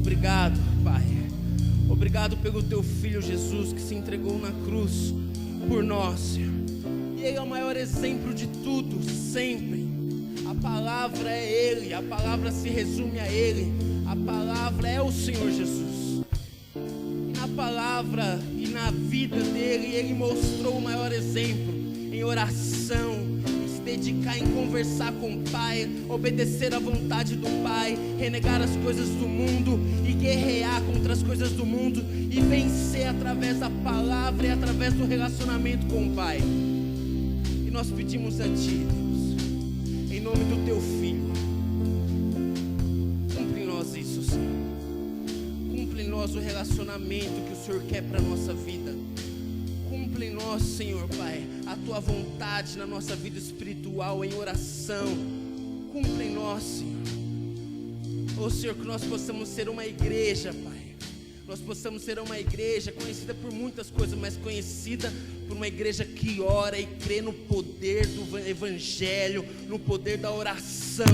Obrigado, Pai. Obrigado pelo Teu Filho Jesus que se entregou na cruz por nós, Senhor. E Ele é o maior exemplo de tudo, sempre. A palavra é Ele, a palavra se resume a Ele. A palavra é o Senhor Jesus. E na palavra e na vida dele, Ele mostrou o maior exemplo em oração, em se dedicar em conversar com o Pai, obedecer à vontade do Pai, renegar as coisas do mundo e guerrear contra as coisas do mundo e vencer através da palavra e através do relacionamento com o Pai. E nós pedimos a Ti, Deus, em nome do Teu Filho, cumpre em nós isso, Senhor. Cumpre em nós o relacionamento que o Senhor quer para a nossa vida. Cumpre em nós, Senhor Pai, a Tua vontade na nossa vida espiritual, em oração. Cumpre em nós, Senhor. Ó Senhor, que nós possamos ser uma igreja, Pai. Nós possamos ser uma igreja conhecida por muitas coisas, mas conhecida por uma igreja que ora e crê no poder do Evangelho, no poder da oração.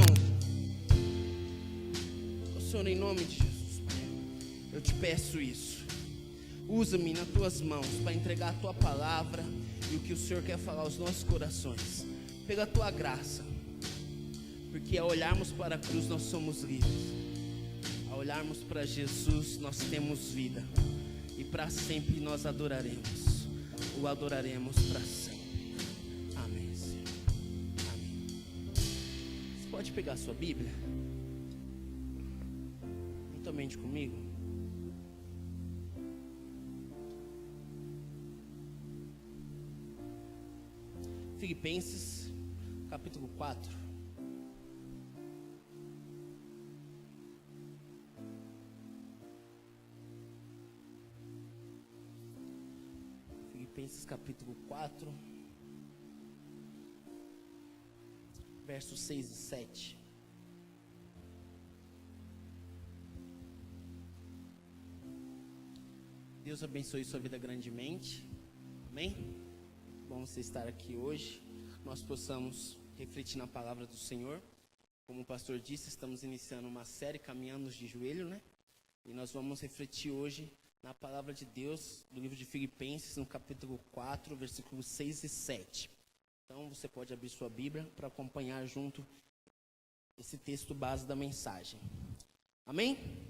Ó Senhor, em nome de Jesus, Pai, eu te peço isso. Usa-me nas Tuas mãos para entregar a Tua palavra e o que o Senhor quer falar aos nossos corações, pela Tua graça, porque ao olharmos para a cruz nós somos livres, ao olharmos para Jesus nós temos vida, e para sempre nós adoraremos, o adoraremos para sempre. Amém, Senhor. Amém. Você pode pegar a sua Bíblia juntamente comigo? Filipenses, capítulo 4. Filipenses, capítulo 4, versos 6 e 7. Deus abençoe sua vida grandemente. Amém? Bom você estar aqui hoje, nós possamos refletir na palavra do Senhor. Como o pastor disse, estamos iniciando uma série Caminhando de Joelho, né? E nós vamos refletir hoje na palavra de Deus, do livro de Filipenses, no capítulo 4, versículos 6 e 7. Então você pode abrir sua Bíblia para acompanhar junto esse texto base da mensagem. Amém?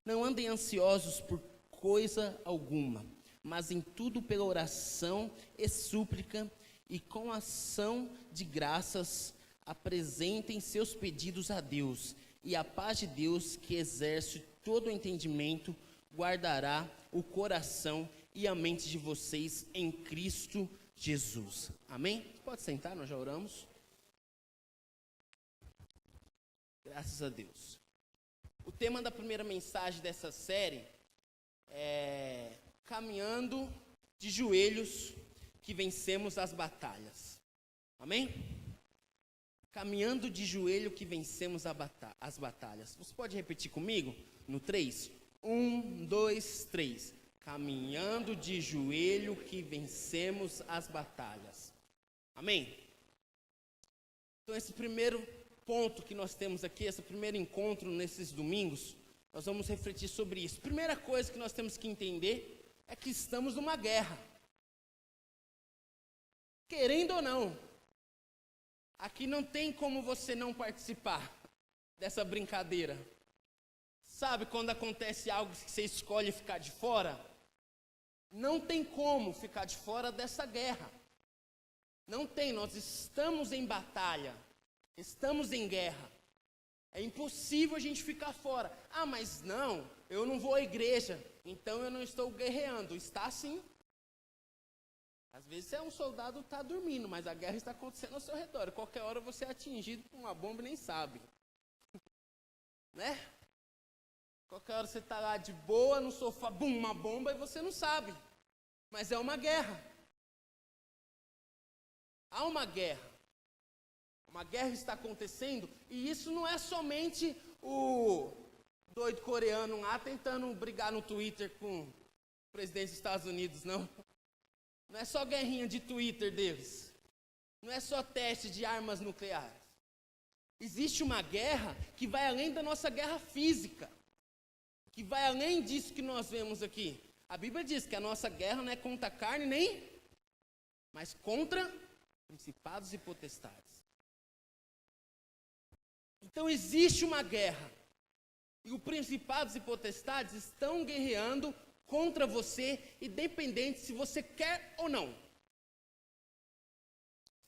Não andem ansiosos por coisa alguma, mas em tudo pela oração e súplica e com ação de graças apresentem seus pedidos a Deus, e a paz de Deus, que exerce todo o entendimento, guardará o coração e a mente de vocês em Cristo Jesus. Amém? Pode sentar, nós já oramos. Graças a Deus. O tema da primeira mensagem dessa série é Caminhando de Joelhos que vencemos as batalhas. Amém? Caminhando de joelho que vencemos as batalhas. Você pode repetir comigo? No 3? 1, 2, 3. Caminhando de joelho que vencemos as batalhas. Amém? Então esse primeiro ponto que nós temos aqui, esse primeiro encontro nesses domingos, nós vamos refletir sobre isso. Primeira coisa que nós temos que entender é que estamos numa guerra. Querendo ou não, aqui não tem como você não participar dessa brincadeira. Sabe quando acontece algo que você escolhe ficar de fora? Não tem como ficar de fora dessa guerra. Não tem, nós estamos em batalha, estamos em guerra. É impossível a gente ficar fora. Ah, mas não, eu não vou à igreja, então eu não estou guerreando. Está sim. Às vezes você é um soldado, está dormindo, mas a guerra está acontecendo ao seu redor. Qualquer hora você é atingido por uma bomba e nem sabe. Né? Qualquer hora você está lá de boa no sofá, bum, uma bomba e você não sabe. Mas é uma guerra. Há uma guerra. Uma guerra está acontecendo e isso não é somente o doido coreano lá tentando brigar no Twitter com o presidente dos Estados Unidos, não. Não é só guerrinha de Twitter deles. Não é só teste de armas nucleares. Existe uma guerra que vai além da nossa guerra física, que vai além disso que nós vemos aqui. A Bíblia diz que a nossa guerra não é contra a carne mas contra principados e potestades. Então existe uma guerra, e os principados e potestades estão guerreando contra você, independente se você quer ou não.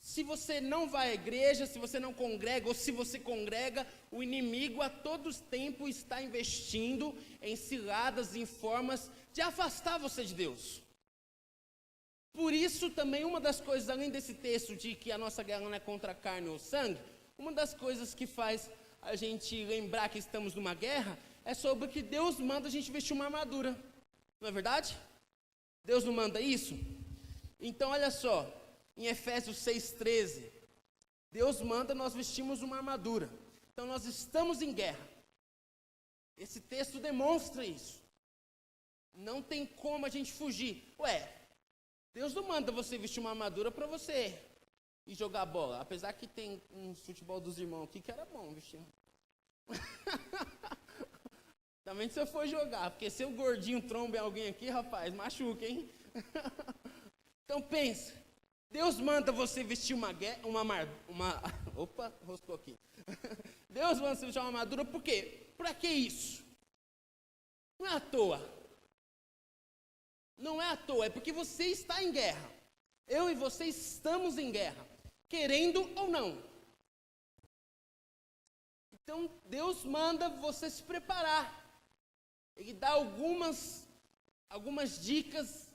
Se você não vai à igreja, se você não congrega, ou se você congrega, o inimigo a todos tempos está investindo em ciladas, em formas de afastar você de Deus. Por isso também uma das coisas, além desse texto de que a nossa guerra não é contra a carne ou sangue, uma das coisas que faz a gente lembrar que estamos numa guerra é sobre que Deus manda a gente vestir uma armadura. Não é verdade? Deus não manda isso? Então olha só, em Efésios 6,13, Deus manda nós vestirmos uma armadura. Então nós estamos em guerra. Esse texto demonstra isso. Não tem como a gente fugir. Deus não manda você vestir uma armadura para você ir jogar bola. Apesar que tem um futebol dos irmãos aqui que era bom vestir. Também se eu for jogar, porque se o gordinho tromba em alguém aqui, rapaz, machuca, hein? Então pensa, Deus manda você vestir opa, roscou aqui. Deus manda você vestir uma armadura, por quê? Para que isso? Não é à toa. Não é à toa, é porque você está em guerra. Eu e você estamos em guerra, querendo ou não. Então, Deus manda você se preparar. Ele dá algumas dicas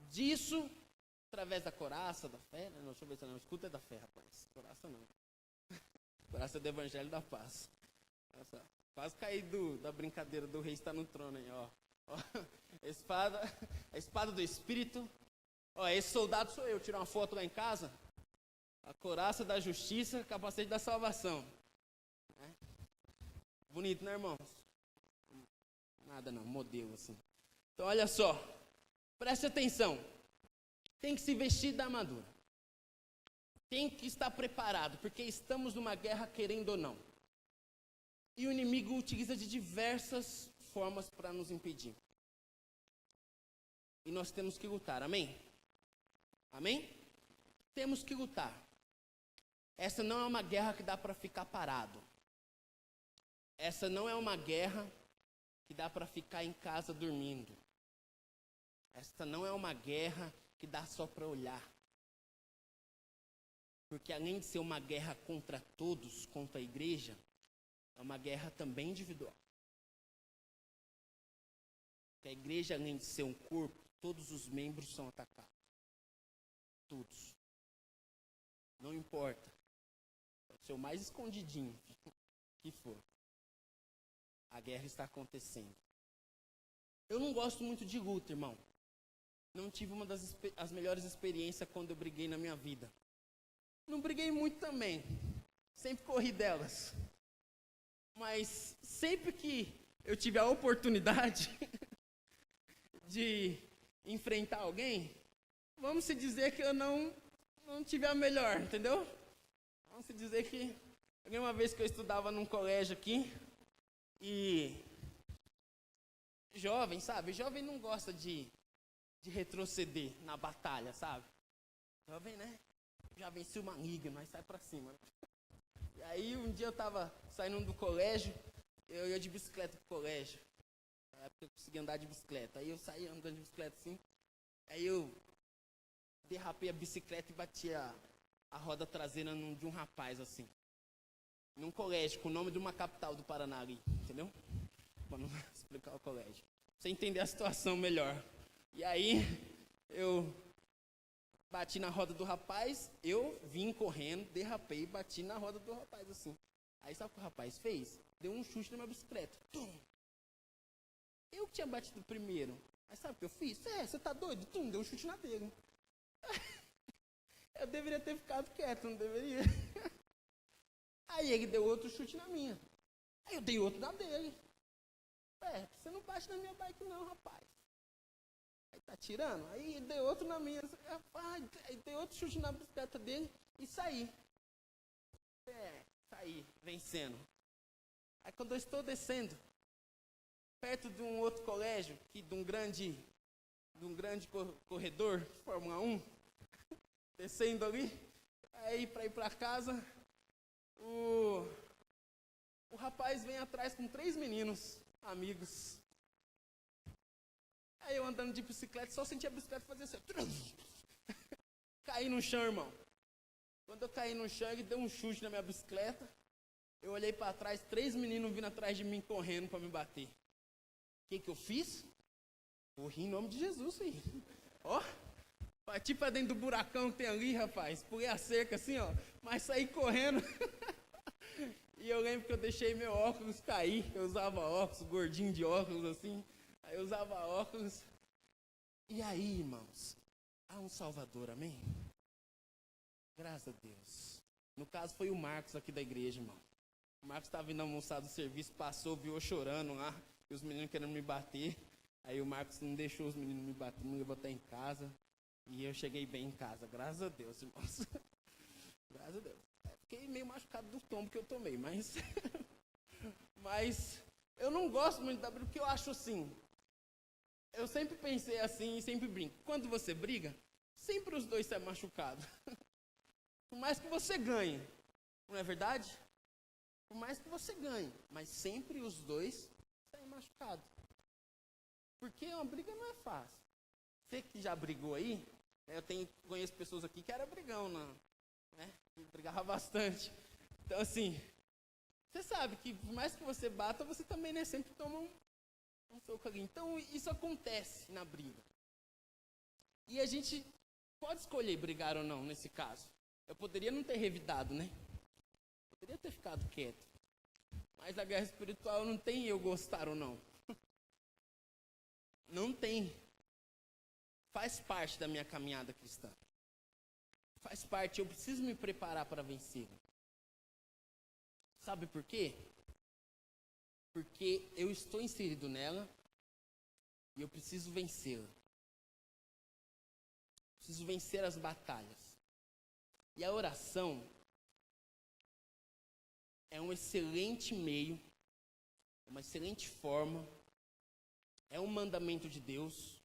disso, através da coraça, da fé. Não, deixa eu ver se não, escuta é da fé, rapaz. Coraça não. Coraça é do Evangelho da Paz. Nossa, quase caí da brincadeira do rei está no trono aí, ó. A espada do Espírito. Esse soldado sou eu. Tirar uma foto lá em casa. A coraça da justiça, capacete da salvação. Bonito, né, irmãos? Nada não, modelo assim. Então olha só, preste atenção. Tem que se vestir da armadura. Tem que estar preparado, porque estamos numa guerra querendo ou não. E o inimigo utiliza de diversas formas para nos impedir. E nós temos que lutar, amém? Amém? Temos que lutar. Essa não é uma guerra que dá para ficar parado. Essa não é uma guerra que dá para ficar em casa dormindo. Essa não é uma guerra que dá só para olhar. Porque além de ser uma guerra contra todos, contra a igreja, é uma guerra também individual. Porque a igreja, além de ser um corpo, todos os membros são atacados. Todos. Não importa. Pode ser o mais escondidinho que for. A guerra está acontecendo. Eu não gosto muito de luta, irmão. Não tive uma das melhores experiências quando eu briguei na minha vida. Não briguei muito também. Sempre corri delas. Mas sempre que eu tive a oportunidade de enfrentar alguém, vamos se dizer que eu não tive a melhor, entendeu? Vamos se dizer que uma vez que eu estudava num colégio aqui, e jovem, sabe? Jovem não gosta de retroceder na batalha, sabe? Jovem, né? Já venci o maligno, mas sai pra cima. E aí um dia eu tava saindo do colégio, eu ia de bicicleta pro colégio. Na época eu conseguia andar de bicicleta. Aí eu saí andando de bicicleta assim. Aí eu derrapei a bicicleta e bati a roda traseira de um rapaz assim. Num colégio, com o nome de uma capital do Paraná ali, entendeu? Para não explicar o colégio. Pra você entender a situação melhor. E aí, eu bati na roda do rapaz, eu vim correndo, derrapei e bati na roda do rapaz, assim. Aí sabe o que o rapaz fez? Deu um chute na minha bicicleta. Tum! Eu que tinha batido primeiro. Aí sabe o que eu fiz? Você tá doido? Tum! Deu um chute na dele. Eu deveria ter ficado quieto, não deveria? Aí ele deu outro chute na minha. Aí eu dei outro na dele. Você não bate na minha bike não, rapaz. Aí tá tirando? Aí ele deu outro na minha. Rapaz, aí dei outro chute na bicicleta dele e saí. saí vencendo. Aí quando eu estou descendo, perto de um outro colégio, de um grande corredor de Fórmula 1, descendo ali, aí para ir para casa, o rapaz vem atrás com 3 meninos, amigos. Aí eu andando de bicicleta, só senti a bicicleta fazer assim. Caí no chão, irmão. Quando eu caí no chão, ele deu um chute na minha bicicleta. Eu olhei para trás, 3 meninos vindo atrás de mim, correndo para me bater. O que eu fiz? Corri em nome de Jesus, aí. Ó, parti para dentro do buracão que tem ali, rapaz. Pulei a cerca assim, ó. Mas saí correndo. E eu lembro que eu deixei meu óculos cair. Eu usava óculos, gordinho de óculos assim. Aí eu usava óculos. E aí, irmãos, há um Salvador, amém? Graças a Deus. No caso foi o Marcos aqui da igreja, irmão. O Marcos estava indo almoçar do serviço, passou, viu eu chorando lá. E os meninos querendo me bater. Aí o Marcos não deixou os meninos me bater, me levou até em casa. E eu cheguei bem em casa, graças a Deus, irmãos. Graças a Deus. Fiquei meio machucado do tombo que eu tomei, mas... mas eu não gosto muito da briga, porque eu acho assim... Eu sempre pensei assim e sempre brinco. Quando você briga, sempre os dois saem machucados. Por mais que você ganhe, não é verdade? Por mais que você ganhe, mas sempre os dois saem machucados. Porque uma briga não é fácil. Você que já brigou aí, eu conheço pessoas aqui que era brigão, né? Brigava bastante. Então assim, você sabe que por mais que você bata, você também, né, sempre toma um soco ali. Então isso acontece na briga. E a gente pode escolher brigar ou não nesse caso. Eu poderia não ter revidado, né? Poderia ter ficado quieto. Mas a guerra espiritual não tem eu gostar ou não. Não tem. Faz parte da minha caminhada cristã. Faz parte, eu preciso me preparar para vencer. Sabe por quê? Porque eu estou inserido nela e eu preciso vencê-la. Preciso vencer as batalhas. E a oração é um excelente meio, uma excelente forma, é um mandamento de Deus,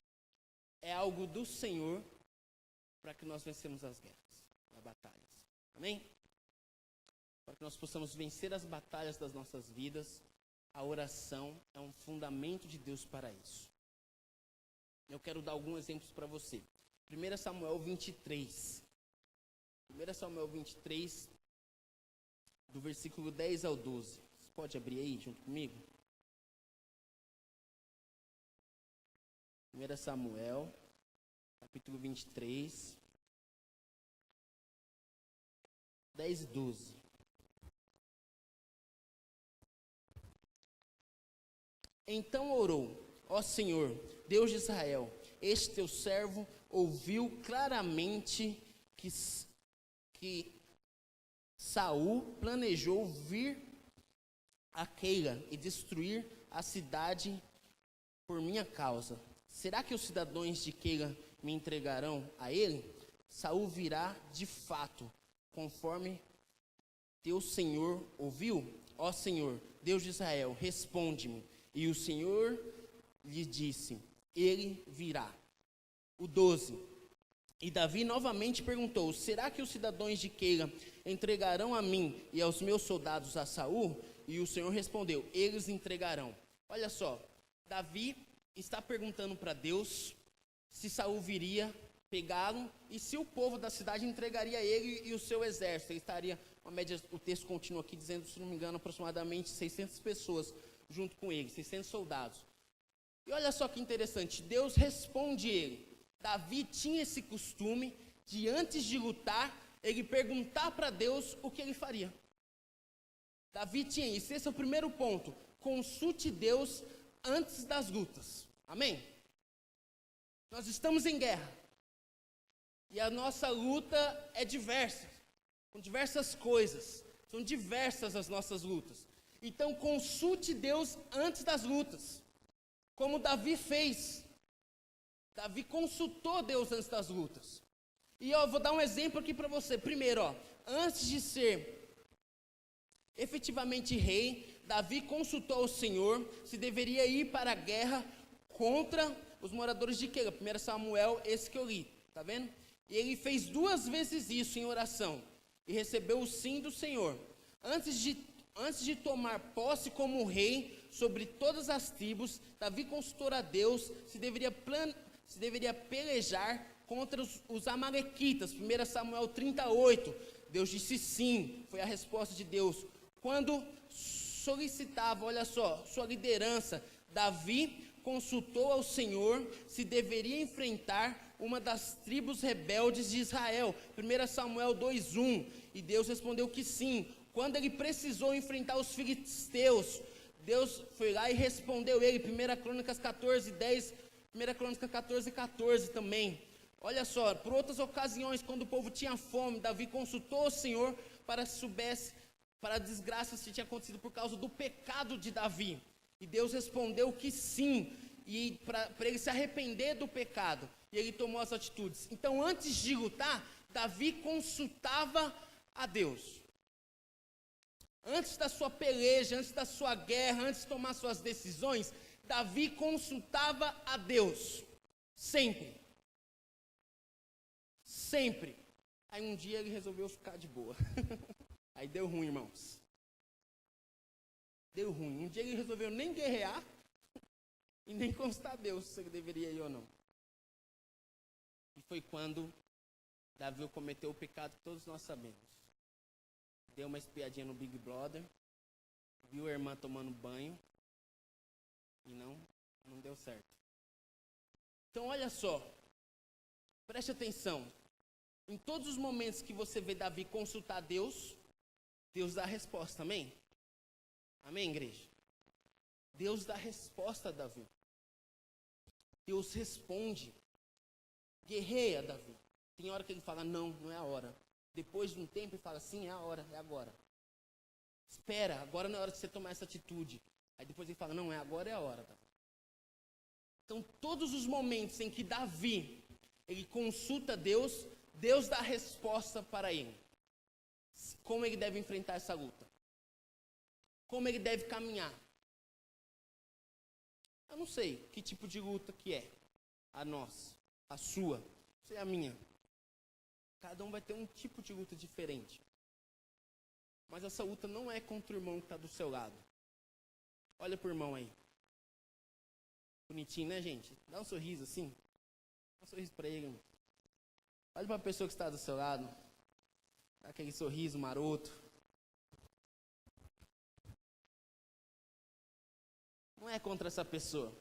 é algo do Senhor para que nós vencemos as guerras, as batalhas. Amém? Para que nós possamos vencer as batalhas das nossas vidas, a oração é um fundamento de Deus para isso. Eu quero dar alguns exemplos para você. 1 Samuel 23. 1 Samuel 23, do versículo 10 ao 12. Você pode abrir aí junto comigo? 1 Samuel, capítulo 23, 10 e 12. Então orou: ó Senhor, Deus de Israel, este teu servo ouviu claramente que Saul planejou vir a Keila e destruir a cidade por minha causa. Será que os cidadãos de Keila me entregarão a ele? Saul virá de fato, conforme teu Senhor ouviu? Ó Senhor, Deus de Israel, responde-me. E o Senhor lhe disse: ele virá. O 12. E Davi novamente perguntou: será que os cidadãos de Keila entregarão a mim e aos meus soldados a Saul? E o Senhor respondeu: eles entregarão. Olha só, Davi está perguntando para Deus se Saul viria pegá-lo e se o povo da cidade entregaria a ele e o seu exército. Ele estaria, uma média, o texto continua aqui dizendo, se não me engano, aproximadamente 600 pessoas junto com ele, 600 soldados. E olha só que interessante, Deus responde ele. Davi tinha esse costume de, antes de lutar, ele perguntar para Deus o que ele faria. Davi tinha isso. Esse é o primeiro ponto. Consulte Deus antes das lutas. Amém? Nós estamos em guerra. E a nossa luta é diversa. Com diversas coisas. São diversas as nossas lutas. Então consulte Deus antes das lutas. Como Davi fez. Davi consultou Deus antes das lutas. E eu vou dar um exemplo aqui para você. Primeiro, antes de ser efetivamente rei, Davi consultou o Senhor se deveria ir para a guerra contra os moradores de Queila. 1 Samuel, esse que eu li, tá vendo? E ele fez 2 vezes isso em oração e recebeu o sim do Senhor. Antes de tomar posse como rei sobre todas as tribos, Davi consultou a Deus se deveria pelejar contra os amalequitas. 1 Samuel 38, Deus disse sim, foi a resposta de Deus. Quando solicitava, olha só, sua liderança, Davi consultou ao Senhor se deveria enfrentar uma das tribos rebeldes de Israel. 1 Samuel 2:1, e Deus respondeu que sim. Quando ele precisou enfrentar os filisteus, Deus foi lá e respondeu ele. 1 Crônicas 14:10, 1 Crônicas 14:14 também. Olha só, por outras ocasiões, quando o povo tinha fome, Davi consultou o Senhor para se soubesse para a desgraça que tinha acontecido por causa do pecado de Davi. E Deus respondeu que sim, e para ele se arrepender do pecado. E ele tomou as atitudes. Então, antes de lutar, Davi consultava a Deus. Antes da sua peleja, antes da sua guerra, antes de tomar suas decisões, Davi consultava a Deus. Sempre. Sempre. Aí um dia ele resolveu ficar de boa. Aí deu ruim, irmãos. Deu ruim. Um dia ele resolveu nem guerrear e nem consultar a Deus se ele deveria ir ou não. E foi quando Davi cometeu o pecado que todos nós sabemos. Deu uma espiadinha no Big Brother, viu a irmã tomando banho e não deu certo. Então olha só, preste atenção. Em todos os momentos que você vê Davi consultar a Deus, Deus dá a resposta, amém? Amém, igreja? Deus dá a resposta a Davi. Deus responde. Guerreia, Davi. Tem hora que ele fala, não é a hora. Depois de um tempo ele fala, sim, é a hora, é agora. Espera, agora não é hora de você tomar essa atitude. Aí depois ele fala, não, é agora, é a hora, Davi. Então, todos os momentos em que Davi, ele consulta Deus, Deus dá a resposta para ele. Como ele deve enfrentar essa luta. Como ele deve caminhar. Eu não sei que tipo de luta que é. A nossa, a sua, não sei a minha. Cada um vai ter um tipo de luta diferente. Mas essa luta não é contra o irmão que está do seu lado. Olha pro irmão aí. Bonitinho, né, gente? Dá um sorriso assim. Dá um sorriso para ele. Olha para a pessoa que está do seu lado. Dá aquele sorriso maroto. Não é contra essa pessoa.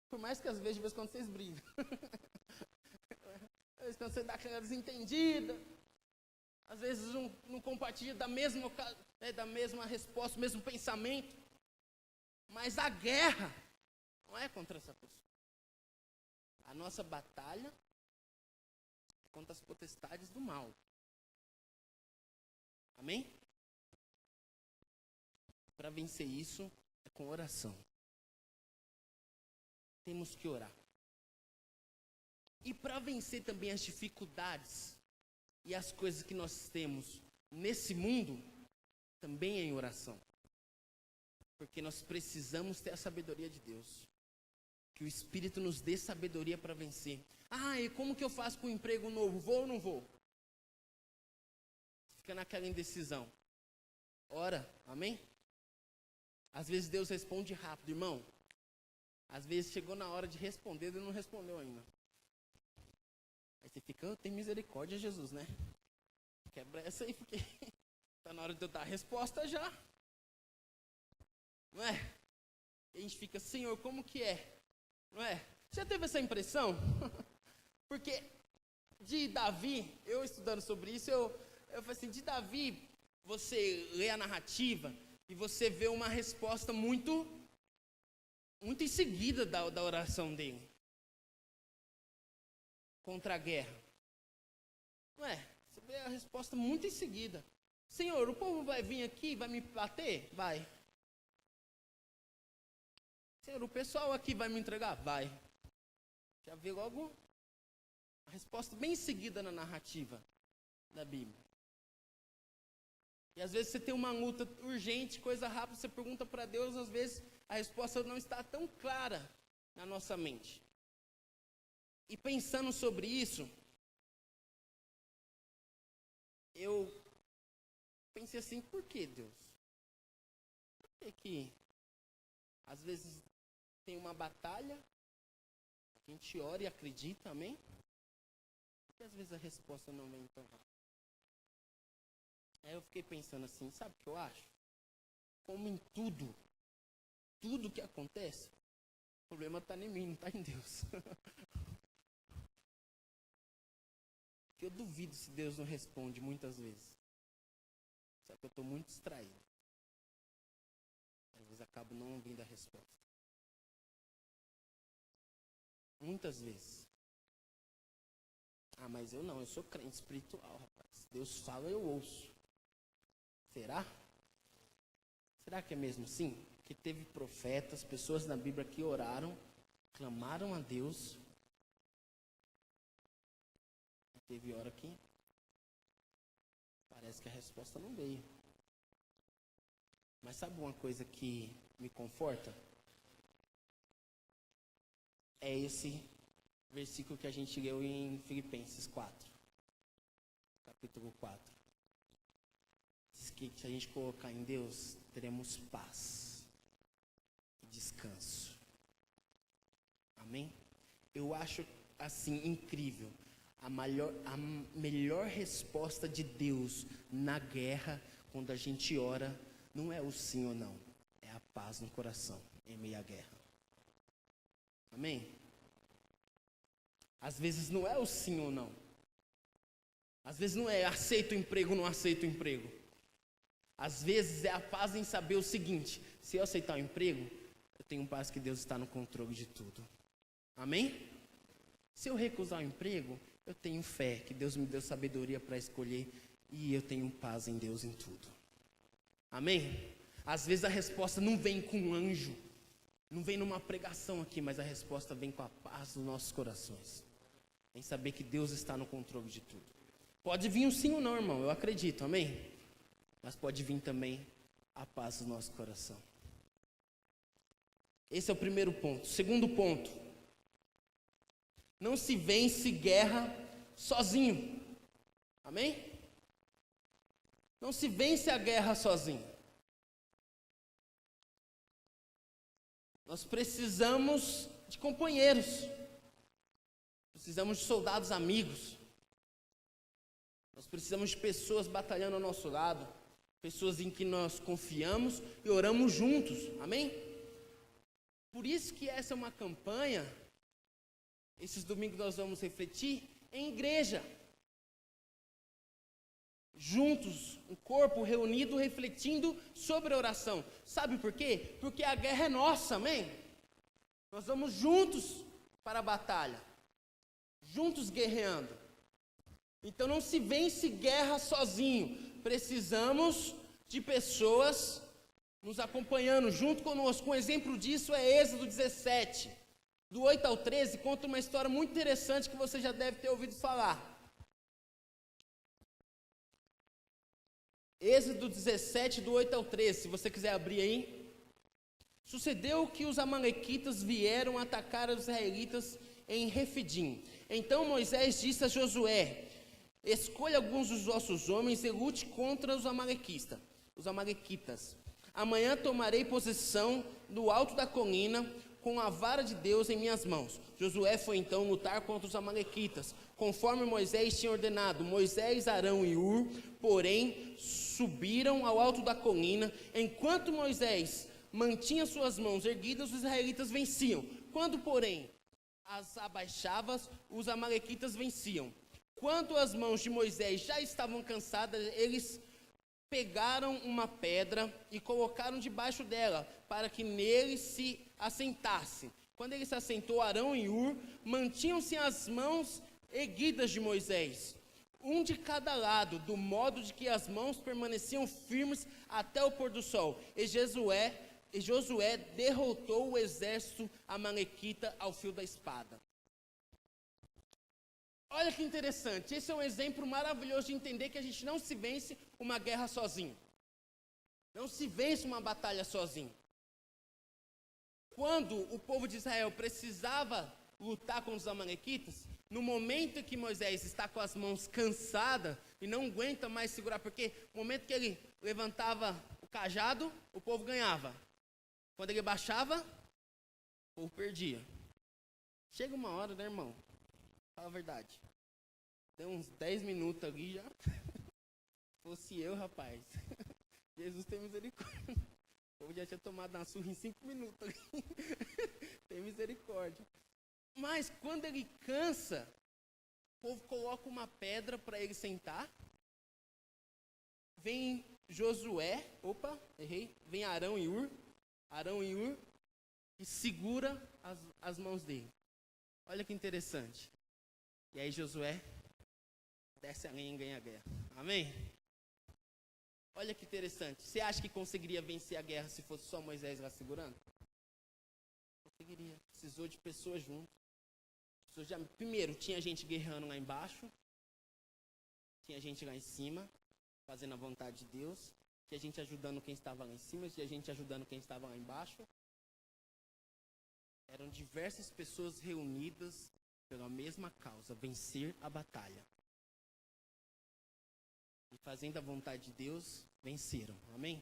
Por mais que às vezes, de vez em quando vocês brigam. Às vezes quando você dá aquela desentendida. Às vezes não compartilha da mesma resposta, mesmo pensamento. Mas a guerra não é contra essa pessoa. A nossa batalha é contra as potestades do mal. Amém? Para vencer isso é com oração. Temos que orar. E para vencer também as dificuldades e as coisas que nós temos nesse mundo, também é em oração. Porque nós precisamos ter a sabedoria de Deus. Que o Espírito nos dê sabedoria para vencer. E como que eu faço com um emprego novo? Vou ou não vou? Fica naquela indecisão. Ora, amém? Às vezes Deus responde rápido, irmão. Às vezes chegou na hora de responder e não respondeu ainda. Aí você fica, tem misericórdia, Jesus, né? Quebra essa aí, porque está na hora de eu dar a resposta já. Não é? E a gente fica, Senhor, como que é? Não é? Você já teve essa impressão? Porque de Davi, eu estudando sobre isso, eu falei assim, de Davi, você lê a narrativa e você vê uma resposta muito em seguida da oração dele. Contra a guerra. Não é? Você vê a resposta muito em seguida. Senhor, o povo vai vir aqui, vai me bater? Vai. Senhor, o pessoal aqui vai me entregar? Vai. Já vê logo a resposta bem em seguida na narrativa da Bíblia. E às vezes você tem uma luta urgente, coisa rápida, você pergunta para Deus, às vezes a resposta não está tão clara na nossa mente. E pensando sobre isso, eu pensei assim, por que Deus? Por que às vezes tem uma batalha, a gente ora e acredita, amém? E às vezes a resposta não vem tão rápido. Aí eu fiquei pensando assim, sabe o que eu acho? Como em tudo que acontece, o problema está em mim, não está em Deus. Porque eu duvido se Deus não responde muitas vezes. Só que eu estou muito distraído. Às vezes acabo não ouvindo a resposta. Muitas vezes. Ah, mas eu não, eu sou crente espiritual, rapaz. Deus fala, eu ouço. Será? Será que é mesmo assim? Que teve profetas, pessoas na Bíblia que oraram, clamaram a Deus. E teve hora que parece que a resposta não veio. Mas sabe uma coisa que me conforta? É esse versículo que a gente leu em Filipenses 4. Capítulo 4. Diz que se a gente colocar em Deus, teremos paz e descanso. Amém? Eu acho assim incrível. A melhor resposta de Deus na guerra, quando a gente ora, não é o sim ou não. É a paz no coração em meio à guerra. Amém? Às vezes não é o sim ou não. Às vezes não é aceito o emprego ou não aceito o emprego. Às vezes é a paz em saber o seguinte: se eu aceitar o emprego, eu tenho paz que Deus está no controle de tudo. Amém? Se eu recusar o emprego, eu tenho fé que Deus me deu sabedoria para escolher e eu tenho paz em Deus em tudo. Amém? Às vezes a resposta não vem com um anjo, não vem numa pregação aqui, mas a resposta vem com a paz dos nossos corações. Em saber que Deus está no controle de tudo. Pode vir um sim ou não, irmão, eu acredito, amém? Mas pode vir também a paz do nosso coração. Esse é o primeiro ponto. Segundo ponto. Não se vence guerra sozinho. Amém? Não se vence a guerra sozinho. Nós precisamos de companheiros. Precisamos de soldados amigos. Nós precisamos de pessoas batalhando ao nosso lado. Pessoas em que nós confiamos e oramos juntos. Amém? Por isso que essa é uma campanha. Esses domingos nós vamos refletir em igreja. Juntos, um corpo reunido, refletindo sobre a oração. Sabe por quê? Porque a guerra é nossa, amém? Nós vamos juntos para a batalha. Juntos guerreando. Então não se vence guerra sozinho. Precisamos de pessoas nos acompanhando junto conosco. Um exemplo disso é Êxodo 17. Do 8 ao 13, conta uma história muito interessante que você já deve ter ouvido falar. Êxodo 17, do 8 ao 13, se você quiser abrir aí. Sucedeu que os amalequitas vieram atacar os israelitas em Refidim. Então Moisés disse a Josué: escolha alguns dos vossos homens e lute contra os amalequitas. Amanhã tomarei possessão do alto da colina com a vara de Deus em minhas mãos. Josué foi então lutar contra os amalequitas, conforme Moisés tinha ordenado. Moisés, Arão e Hur, porém, subiram ao alto da colina. Enquanto Moisés mantinha suas mãos erguidas, os israelitas venciam. Quando, porém, as abaixava, os amalequitas venciam. Quando as mãos de Moisés já estavam cansadas, eles pegaram uma pedra e colocaram debaixo dela, para que nele se assentasse. Quando ele se assentou, Arão e Hur mantinham-se as mãos erguidas de Moisés, um de cada lado, do modo de que as mãos permaneciam firmes até o pôr do sol. E Josué derrotou o exército amalequita ao fio da espada. Olha que interessante, esse é um exemplo maravilhoso de entender que a gente não se vence uma guerra sozinho. Não se vence uma batalha sozinho. Quando o povo de Israel precisava lutar com os amalequitas, no momento que Moisés está com as mãos cansadas e não aguenta mais segurar, porque no momento que ele levantava o cajado, o povo ganhava. Quando ele baixava, o povo perdia. Chega uma hora, né, irmão? Fala a verdade. Deu uns 10 minutos ali já. Fosse eu, rapaz. Jesus tem misericórdia. O povo já tinha tomado uma surra em 5 minutos ali. Tem misericórdia. Mas quando ele cansa, o povo coloca uma pedra para ele sentar. Vem Josué, vem Arão e Ur, e segura as mãos dele. Olha que interessante. E aí Josué desce a lenha e ganha a guerra. Amém? Olha que interessante. Você acha que conseguiria vencer a guerra se fosse só Moisés lá segurando? Conseguiria. Precisou de pessoas junto. Primeiro, tinha gente guerreando lá embaixo. Tinha gente lá em cima, fazendo a vontade de Deus. Tinha gente ajudando quem estava lá em cima. Tinha gente ajudando quem estava lá embaixo. Eram diversas pessoas reunidas pela mesma causa, vencer a batalha. E fazendo a vontade de Deus, venceram. Amém?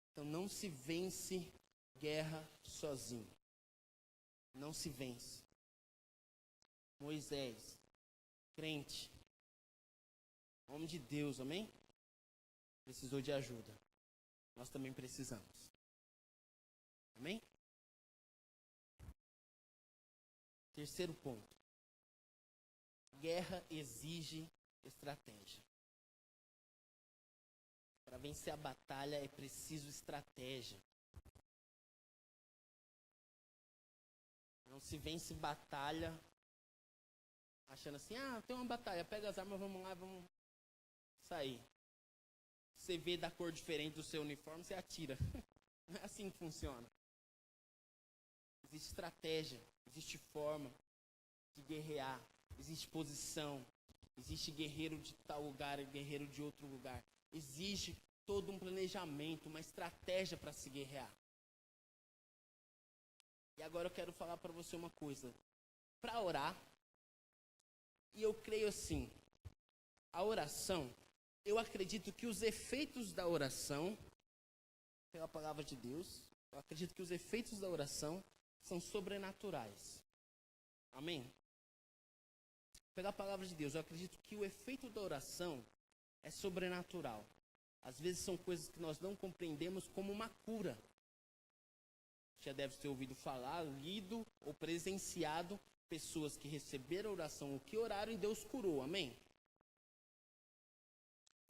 Então não se vence guerra sozinho. Não se vence. Moisés, crente, homem de Deus, amém? Precisou de ajuda. Nós também precisamos. Amém? Terceiro ponto. Guerra exige estratégia. Para vencer a batalha é preciso estratégia. Não se vence batalha achando assim, tem uma batalha, pega as armas, vamos lá, vamos sair. Você vê da cor diferente do seu uniforme, você atira. Não é assim que funciona. Existe estratégia, existe forma de guerrear, existe posição, existe guerreiro de tal lugar e guerreiro de outro lugar. Exige todo um planejamento, uma estratégia para se guerrear. E agora eu quero falar para você uma coisa. Para orar, e eu creio assim, a oração, eu acredito que os efeitos da oração, pela palavra de Deus, eu acredito que os efeitos da oração são sobrenaturais. Amém? Pela palavra de Deus, eu acredito que o efeito da oração é sobrenatural. Às vezes são coisas que nós não compreendemos como uma cura. Já deve ter ouvido falar, lido ou presenciado pessoas que receberam a oração ou que oraram e Deus curou. Amém?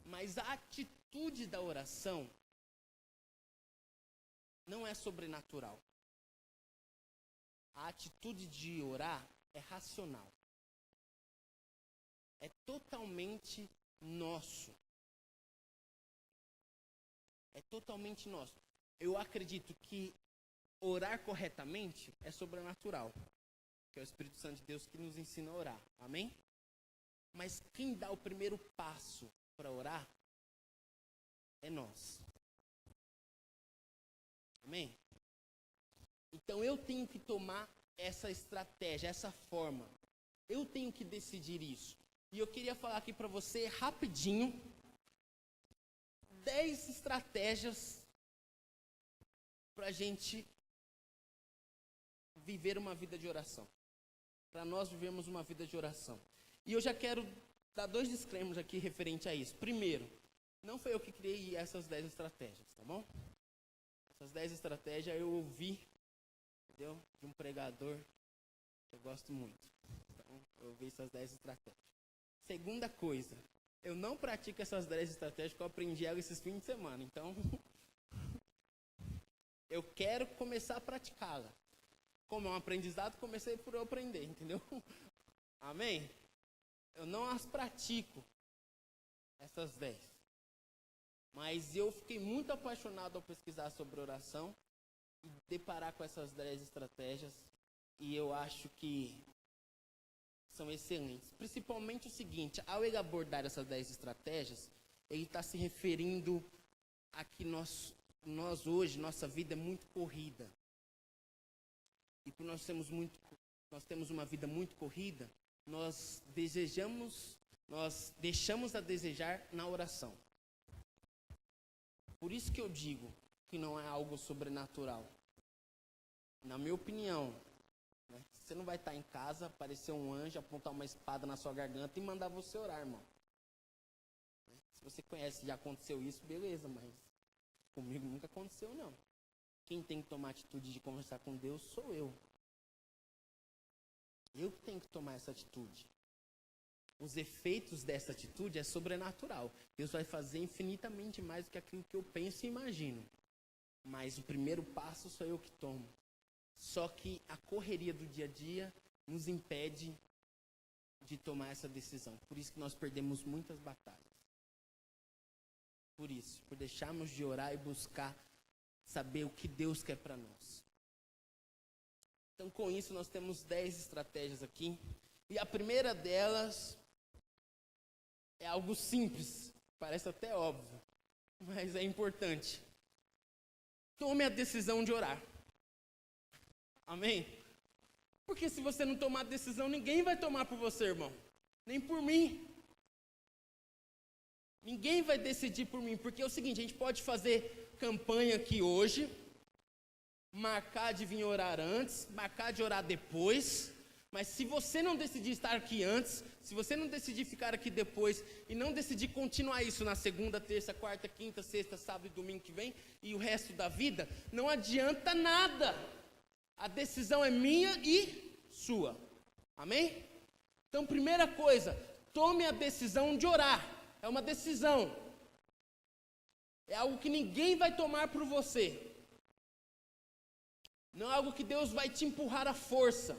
Mas a atitude da oração não é sobrenatural. A atitude de orar é racional. É totalmente nosso. É totalmente nosso. Eu acredito que orar corretamente é sobrenatural. Que é o Espírito Santo de Deus que nos ensina a orar. Amém? Mas quem dá o primeiro passo para orar é nós. Amém? Então eu tenho que tomar essa estratégia, essa forma. Eu tenho que decidir isso. E eu queria falar aqui para você rapidinho 10 estratégias para a gente viver uma vida de oração. Para nós vivermos uma vida de oração. E eu já quero dar 2 disclaimers aqui referente a isso. Primeiro, não foi eu que criei essas 10 estratégias, tá bom? Essas 10 estratégias eu ouvi, entendeu? De um pregador que eu gosto muito. Então, eu ouvi essas 10 estratégias. Segunda coisa, eu não pratico essas 10 estratégias que eu aprendi elas esses fins de semana. Então, eu quero começar a praticá-la. Como é um aprendizado, comecei por eu aprender, entendeu? Amém? Eu não as pratico, essas 10. Mas eu fiquei muito apaixonado ao pesquisar sobre oração e deparar com essas 10 estratégias. E eu acho que são excelentes. Principalmente o seguinte, ao ele abordar essas 10 estratégias, ele está se referindo aqui nós hoje, nossa vida é muito corrida. E por nós temos uma vida muito corrida, nós deixamos a desejar na oração. Por isso que eu digo que não é algo sobrenatural. Na minha opinião, né? Você não vai estar em casa, aparecer um anjo, apontar uma espada na sua garganta e mandar você orar, irmão. Se você conhece, já aconteceu isso, beleza, mas comigo nunca aconteceu, não. Quem tem que tomar atitude de conversar com Deus sou eu. Eu que tenho que tomar essa atitude. Os efeitos dessa atitude é sobrenatural. Deus vai fazer infinitamente mais do que aquilo que eu penso e imagino. Mas o primeiro passo sou eu que tomo. Só que a correria do dia a dia nos impede de tomar essa decisão. Por isso que nós perdemos muitas batalhas. Por isso, por deixarmos de orar e buscar saber o que Deus quer para nós. Então, com isso, nós temos 10 estratégias aqui. E a primeira delas é algo simples, parece até óbvio, mas é importante. Tome a decisão de orar. Amém? Porque se você não tomar a decisão, ninguém vai tomar por você, irmão. Nem por mim. Ninguém vai decidir por mim, porque é o seguinte, a gente pode fazer campanha aqui hoje, marcar de vir orar antes, marcar de orar depois, mas se você não decidir estar aqui antes, se você não decidir ficar aqui depois, e não decidir continuar isso na segunda, terça, quarta, quinta, sexta, sábado e domingo que vem, e o resto da vida, não adianta nada. A decisão é minha e sua. Amém? Então, primeira coisa, tome a decisão de orar. É uma decisão. É algo que ninguém vai tomar por você. Não é algo que Deus vai te empurrar à força.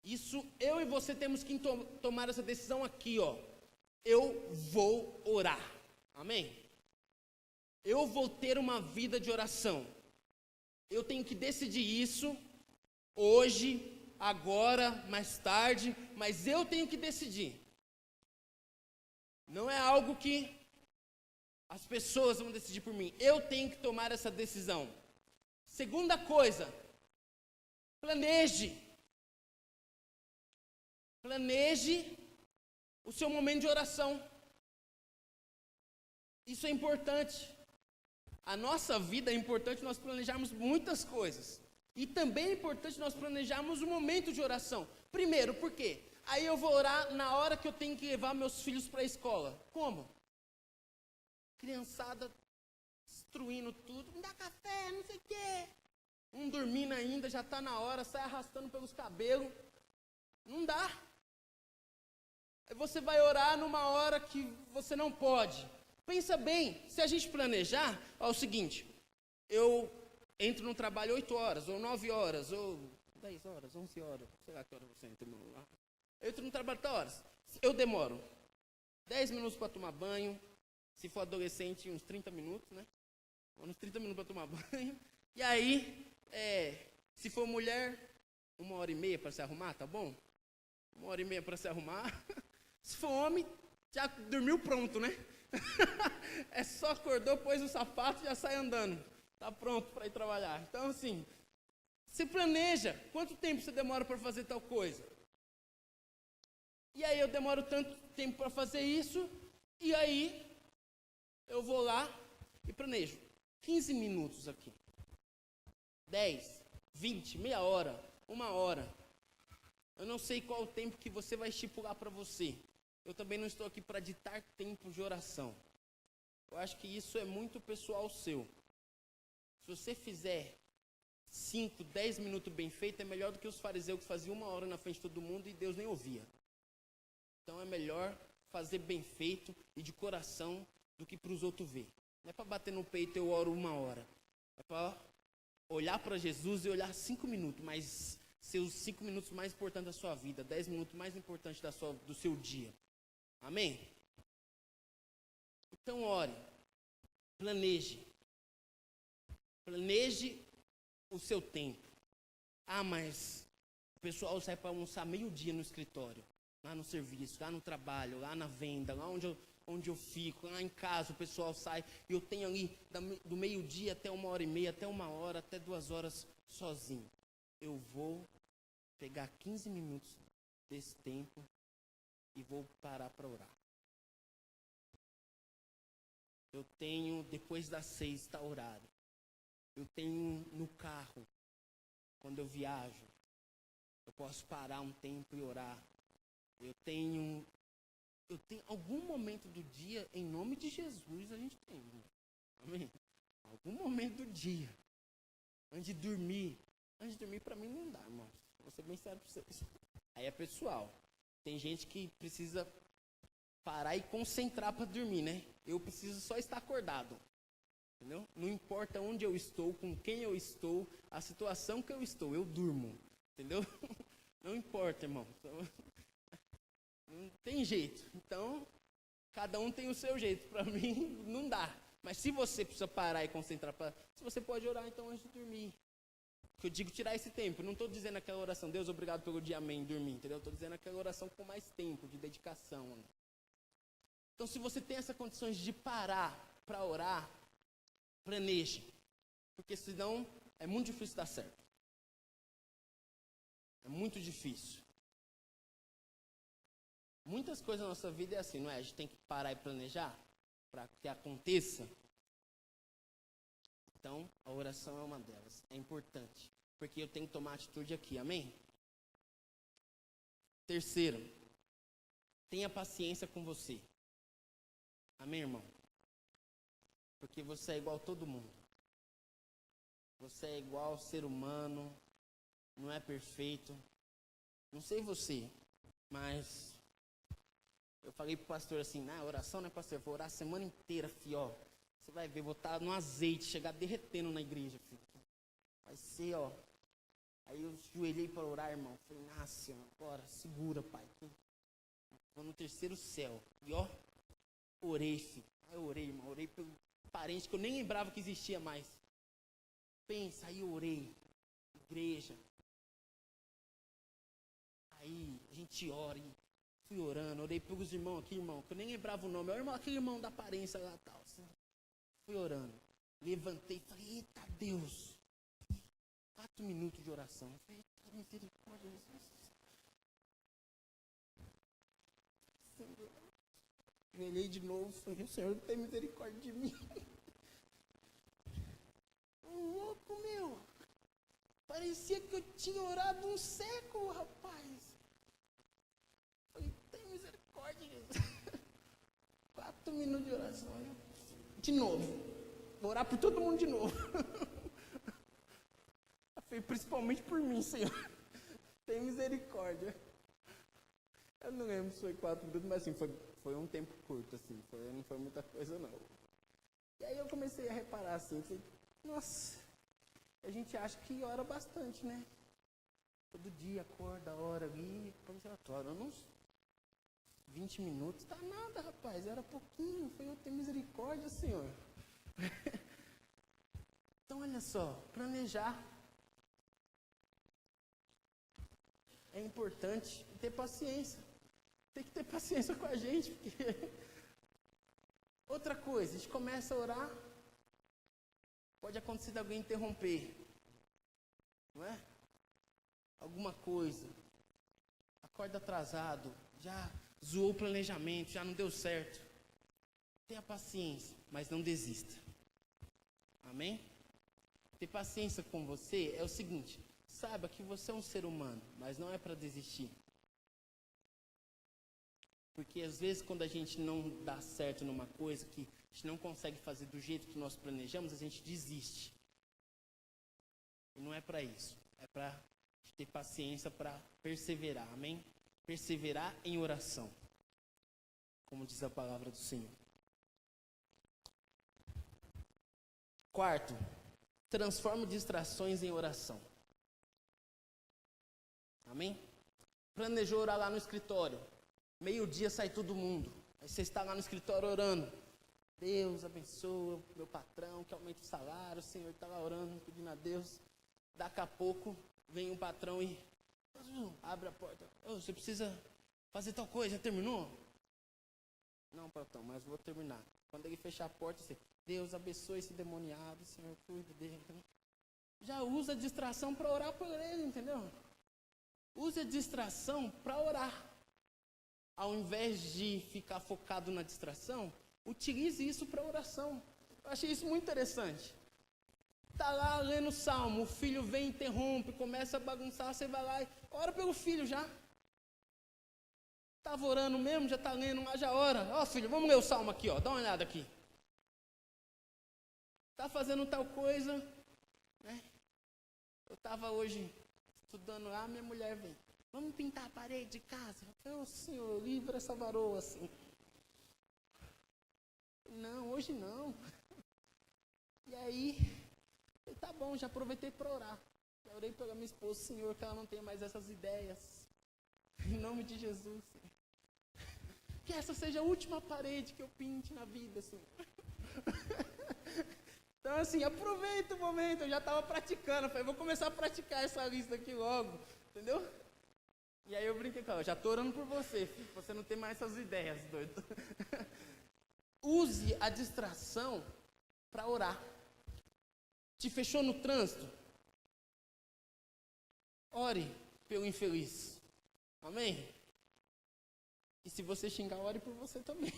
Isso, eu e você temos que tomar essa decisão aqui, ó. Eu vou orar. Amém? Eu vou ter uma vida de oração. Eu tenho que decidir isso hoje, agora, mais tarde, mas eu tenho que decidir. Não é algo que as pessoas vão decidir por mim. Eu tenho que tomar essa decisão. Segunda coisa, planeje. Planeje o seu momento de oração. Isso é importante. A nossa vida é importante nós planejarmos muitas coisas. E também é importante nós planejarmos o momento de oração. Primeiro, por quê? Aí eu vou orar na hora que eu tenho que levar meus filhos para a escola. Como? Criançada destruindo tudo. Me dá café, não sei o quê. Um dormindo ainda, já está na hora, sai arrastando pelos cabelos. Não dá. Aí você vai orar numa hora que você não pode. Pensa bem, se a gente planejar, é o seguinte, eu entro no trabalho 8 horas, ou 9 horas, ou 10 horas, 11 horas, sei lá que hora você entra no lá. Eu entro no trabalho 8 horas. Eu demoro 10 minutos para tomar banho, se for adolescente, uns 30 minutos, né? Uns 30 minutos para tomar banho. E aí, se for mulher, 1h30 para se arrumar, tá bom? 1h30 para se arrumar. Se for homem, já dormiu pronto, né? É só acordou, pôs o sapato e já sai andando. Tá pronto para ir trabalhar. Então, assim, se planeja. Quanto tempo você demora para fazer tal coisa? E aí eu demoro tanto tempo para fazer isso, e aí eu vou lá e planejo. 15 minutos aqui. 10, 20, meia hora, 1 hora. Eu não sei qual o tempo que você vai estipular para você. Eu também não estou aqui para ditar tempo de oração. Eu acho que isso é muito pessoal seu. Se você fizer 5, 10 minutos bem feito, é melhor do que os fariseus que faziam 1 hora na frente de todo mundo e Deus nem ouvia. Então é melhor fazer bem feito e de coração do que para os outros ver. Não é para bater no peito eu oro 1 hora. É para olhar para Jesus e olhar 5 minutos, mas ser os 5 minutos mais importantes da sua vida, 10 minutos mais importantes do seu dia. Amém? Então ore, planeje. Planeje o seu tempo. Ah, mas o pessoal sai para almoçar meio-dia no escritório, lá no serviço, lá no trabalho, lá na venda, lá onde eu onde eu fico, lá em casa o pessoal sai, e eu tenho ali do meio-dia até 1h30, até 1 hora, até 2 horas sozinho. Eu vou pegar 15 minutos desse tempo e vou parar para orar. Eu tenho, depois das 6, está horário. Eu tenho no carro, quando eu viajo, eu posso parar um tempo e orar. Eu tenho algum momento do dia, em nome de Jesus, a gente tem. Amém? Algum momento do dia. Antes de dormir para mim não dá, irmão. Vou ser bem sério para vocês. Aí é pessoal. Tem gente que precisa parar e concentrar para dormir, né? Eu preciso só estar acordado. Entendeu? Não importa onde eu estou, com quem eu estou, a situação que eu estou, eu durmo. Entendeu? Não importa, irmão. Não tem jeito. Então, cada um tem o seu jeito. Para mim, não dá. Mas se você precisa parar e concentrar, se você pode orar, então, antes de dormir. Que eu digo tirar esse tempo. Não estou dizendo aquela oração, Deus, obrigado pelo dia, amém, dormir. Entendeu? Estou dizendo aquela oração com mais tempo, de dedicação. Né? Então, se você tem essas condições de parar para orar, planeje. Porque senão, é muito difícil dar certo. É muito difícil. Muitas coisas na nossa vida é assim, não é? A gente tem que parar e planejar para que aconteça. Então, a oração é uma delas. É importante. Porque eu tenho que tomar atitude aqui, amém? Terceiro, tenha paciência com você. Amém, irmão? Porque você é igual a todo mundo. Você é igual ao ser humano. Não é perfeito. Não sei você, mas eu falei pro pastor assim, oração, né, pastor? Eu vou orar a semana inteira, filho, ó. Você vai ver, vou estar no azeite, chegar derretendo na igreja, filho. Vai ser, ó. Aí eu joelhei para orar, irmão. Falei, Senhor, agora, segura, pai. Vou no terceiro céu. E, ó, orei, filho. Aí eu orei, irmão. Orei pelo parente que eu nem lembrava que existia mais. Pensa, aí eu orei. Igreja. Aí a gente ora e fui orando, orei pelos irmãos aqui, irmão, que eu nem lembrava o nome. Olha, irmão, aquele irmão da aparência lá tal. Assim. Fui orando. Levantei e falei, eita Deus. 4 minutos de oração. Eu falei, eita misericórdia, Jesus. Senhor. Velhei de novo, falei, Senhor, tem misericórdia de mim. Louco, meu. Parecia que eu tinha orado um século, rapaz. Falei, tem misericórdia, Jesus. 4 minutos de oração. De novo. Vou orar por todo mundo de novo. Principalmente por mim, Senhor. Tem misericórdia. Eu não lembro se foi 4 minutos, mas assim, foi um tempo curto, assim. Não foi muita coisa, não. E aí eu comecei a reparar assim, falei, nossa, a gente acha que ora bastante, né? Todo dia acorda, ora ali, quando você ora uns 20 minutos, tá nada, rapaz, era pouquinho, foi eu ter misericórdia, Senhor. Então, olha só, planejar é importante, ter paciência. Tem que ter paciência com a gente, porque... Outra coisa, a gente começa a orar, pode acontecer de alguém interromper, não é? Alguma coisa, acorda atrasado, já zoou o planejamento, já não deu certo. Tenha paciência, mas não desista. Amém? Ter paciência com você é o seguinte, saiba que você é um ser humano, mas não é para desistir. Porque às vezes quando a gente não dá certo numa coisa, que a gente não consegue fazer do jeito que nós planejamos, a gente desiste. E não é para isso, é para ter paciência para perseverar, amém? Perseverar em oração, como diz a palavra do Senhor. Quarto, transforma distrações em oração. Amém? Planejou orar lá no escritório. Meio-dia sai todo mundo. Aí você está lá no escritório orando. Deus abençoa meu patrão, que aumente o salário. O Senhor está lá orando, pedindo a Deus. Daqui a pouco vem um patrão e abre a porta. Você precisa fazer tal coisa, já terminou? Não, patrão, mas vou terminar. Quando ele fechar a porta, assim, Deus abençoe esse demoniado, Senhor, cuide dele. Então, já usa a distração para orar por ele, entendeu? Use a distração para orar. Ao invés de ficar focado na distração, utilize isso para oração. Eu achei isso muito interessante. Está lá lendo o salmo, o filho vem, interrompe, começa a bagunçar, você vai lá e ora pelo filho já. Estava orando mesmo, já está lendo, mas já ora. Ó, filho, vamos ler o salmo aqui, ó, dá uma olhada aqui. Está fazendo tal coisa, né? Eu estava hoje estudando lá, minha mulher vem. Vamos pintar a parede de casa. Eu falei, ô Senhor, livra essa varoa assim. Não, hoje não. E aí, tá bom, já aproveitei para orar. Já orei pela minha esposa, Senhor, que ela não tenha mais essas ideias. Em nome de Jesus. Que essa seja a última parede que eu pinte na vida, Senhor. Então, assim, aproveita o momento. Eu já estava praticando. Falei, vou começar a praticar essa lista aqui logo. Entendeu? E aí eu brinquei com ela, já estou orando por você, filho, você não tem mais essas ideias, doido. Use a distração para orar. Te fechou no trânsito? Ore pelo infeliz. Amém? E se você xingar, ore por você também.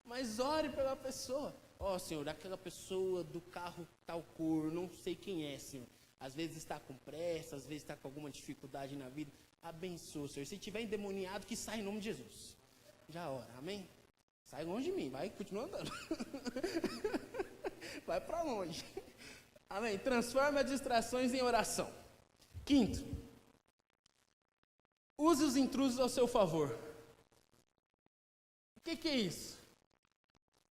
Mas ore pela pessoa. Ó, Senhor, aquela pessoa do carro tal cor, não sei quem é, Senhor. Às vezes está com pressa, às vezes está com alguma dificuldade na vida. Abençoa, Senhor. Se tiver endemoniado, que sai em nome de Jesus. Já ora, amém? Sai longe de mim, vai, continua andando. Vai para longe. Amém? Transforma as distrações em oração. Quinto, use os intrusos ao seu favor. O que é isso?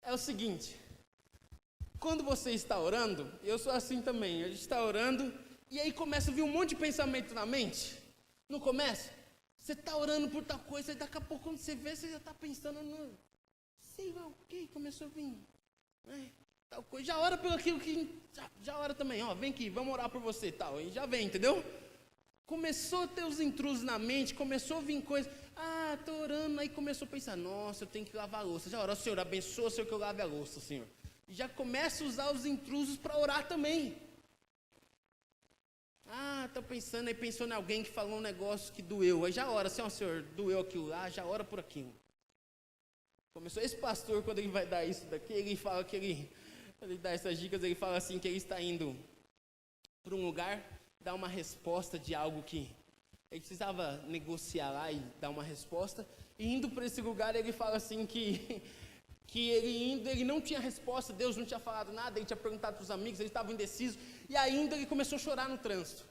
É o seguinte. Quando você está orando, eu sou assim também, a gente está orando e aí começa a vir um monte de pensamento na mente. Não começa? Você está orando por tal coisa e daqui a pouco quando você vê, você já está pensando no... Sei lá o que começou a vir. Né? Tal coisa. Já ora pelo aquilo que... Já ora também, ó, vem aqui, vamos orar por você tal. E já vem, entendeu? Começou a ter os intrusos na mente, começou a vir coisa... Ah, estou orando, aí começou a pensar, nossa, eu tenho que lavar a louça. Já ora, Senhor, abençoa, Senhor, que eu lave a louça, Senhor. Já começa a usar os intrusos para orar também. Ah, estou pensando, aí pensou em alguém que falou um negócio que doeu. Aí já ora, assim, ó, Senhor, doeu aquilo lá, já ora por aquilo. Começou esse pastor, quando ele vai dar isso daqui, ele fala que ele dá essas dicas, ele fala assim, que ele está indo para um lugar, dar uma resposta de algo que ele precisava negociar lá e dar uma resposta. E indo para esse lugar, ele fala assim que ele não tinha resposta, Deus não tinha falado nada, ele tinha perguntado para os amigos, ele estava indeciso, e ainda ele começou a chorar no trânsito.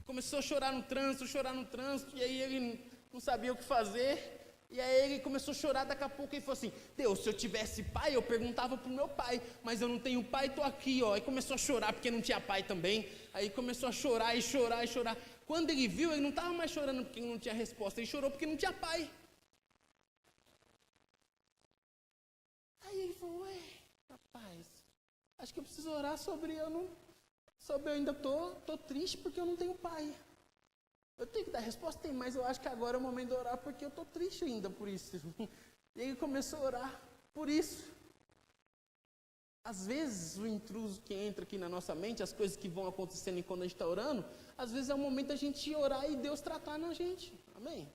Começou a chorar no trânsito, e aí ele não sabia o que fazer, e aí ele começou a chorar, daqui a pouco ele falou assim, Deus, se eu tivesse pai, eu perguntava para o meu pai, mas eu não tenho pai, estou aqui, ó. Aí começou a chorar, porque não tinha pai também, aí começou a chorar e chorar e chorar. Quando ele viu, ele não estava mais chorando porque não tinha resposta, ele chorou porque não tinha pai. Aí ele falou, ué, rapaz, acho que eu preciso orar sobre eu ainda tô triste porque eu não tenho pai. Eu tenho que dar resposta, tem, mas eu acho que agora é o momento de orar porque eu tô triste ainda por isso. E ele começou a orar por isso. Às vezes o intruso que entra aqui na nossa mente, as coisas que vão acontecendo enquanto a gente está orando, às vezes é o momento da gente orar e Deus tratar na gente. Amém?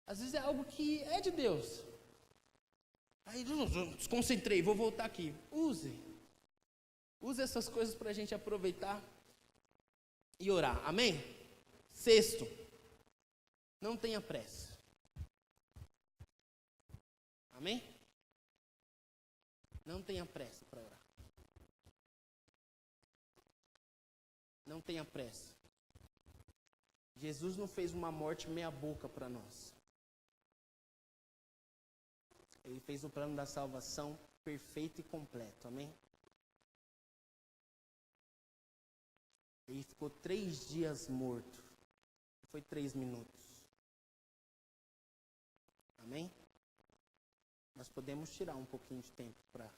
Às vezes é algo que é de Deus. Aí, desconcentrei, vou voltar aqui. Use essas coisas para a gente aproveitar e orar. Amém? Sexto, não tenha pressa. Amém? Não tenha pressa para orar. Não tenha pressa. Jesus não fez uma morte meia boca para nós. Ele fez o plano da salvação perfeito e completo, amém? Ele ficou 3 dias morto. Foi 3 minutos. Amém? Nós podemos tirar um pouquinho de tempo para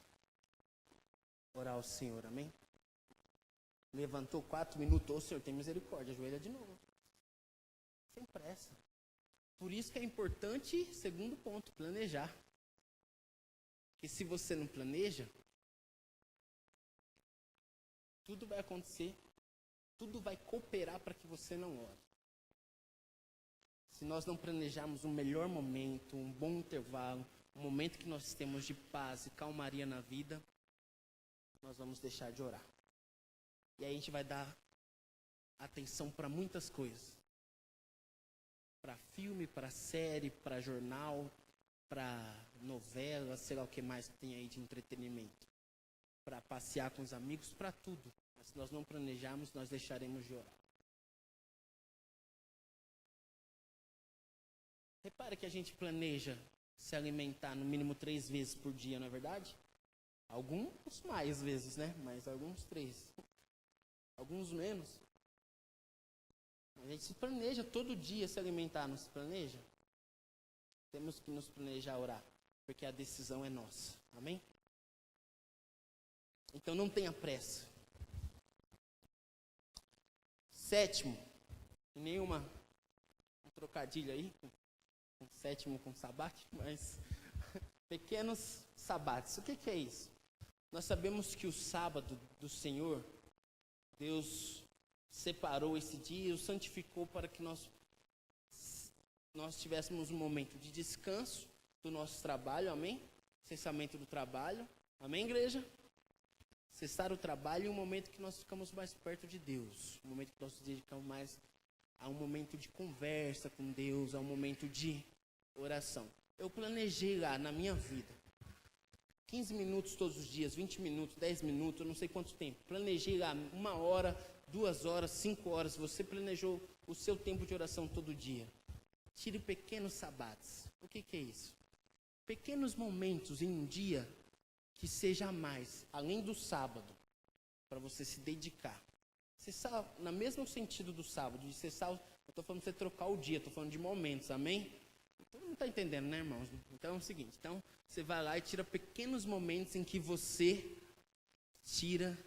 orar ao Senhor, amém? Levantou 4 minutos, ô Senhor, tem misericórdia, ajoelha de novo. Sem pressa. Por isso que é importante, segundo ponto, planejar. Porque se você não planeja, tudo vai acontecer, tudo vai cooperar para que você não ore. Se nós não planejarmos um melhor momento, um bom intervalo, um momento que nós temos de paz e calmaria na vida, nós vamos deixar de orar. E aí a gente vai dar atenção para muitas coisas. Para filme, para série, para jornal, para novela, sei lá o que mais tem aí de entretenimento. Para passear com os amigos, para tudo. Mas se nós não planejarmos, nós deixaremos de orar. Repare que a gente planeja se alimentar no mínimo 3 vezes por dia, não é verdade? Alguns mais vezes, né? Mas alguns 3. Alguns menos. A gente se planeja todo dia se alimentar, não se planeja? Temos que nos planejar orar, porque a decisão é nossa. Amém? Então não tenha pressa. 7º, nenhuma trocadilho aí, com 7º com sabate, mas pequenos sabates. O que é isso? Nós sabemos que o sábado do Senhor, Deus separou esse dia e o santificou para que nós tivéssemos um momento de descanso do nosso trabalho, amém? Cessamento do trabalho, amém, igreja? Cessar o trabalho e um momento que nós ficamos mais perto de Deus, um momento que nós nos dedicamos mais a um momento de conversa com Deus, a um momento de oração. Eu planejei lá na minha vida, 15 minutos todos os dias, 20 minutos, 10 minutos, eu não sei quanto tempo. Planejei lá 1 hora, 2 horas, 5 horas. Você planejou o seu tempo de oração todo dia. Tire pequenos sabates. O que é isso? Pequenos momentos em um dia que seja a mais, além do sábado, para você se dedicar. Cessar, no mesmo sentido do sábado, de cessar, eu estou falando de você trocar o dia, estou falando de momentos, amém? Então não está entendendo, né, irmãos? Então é o seguinte, então você vai lá e tira pequenos momentos em que você tira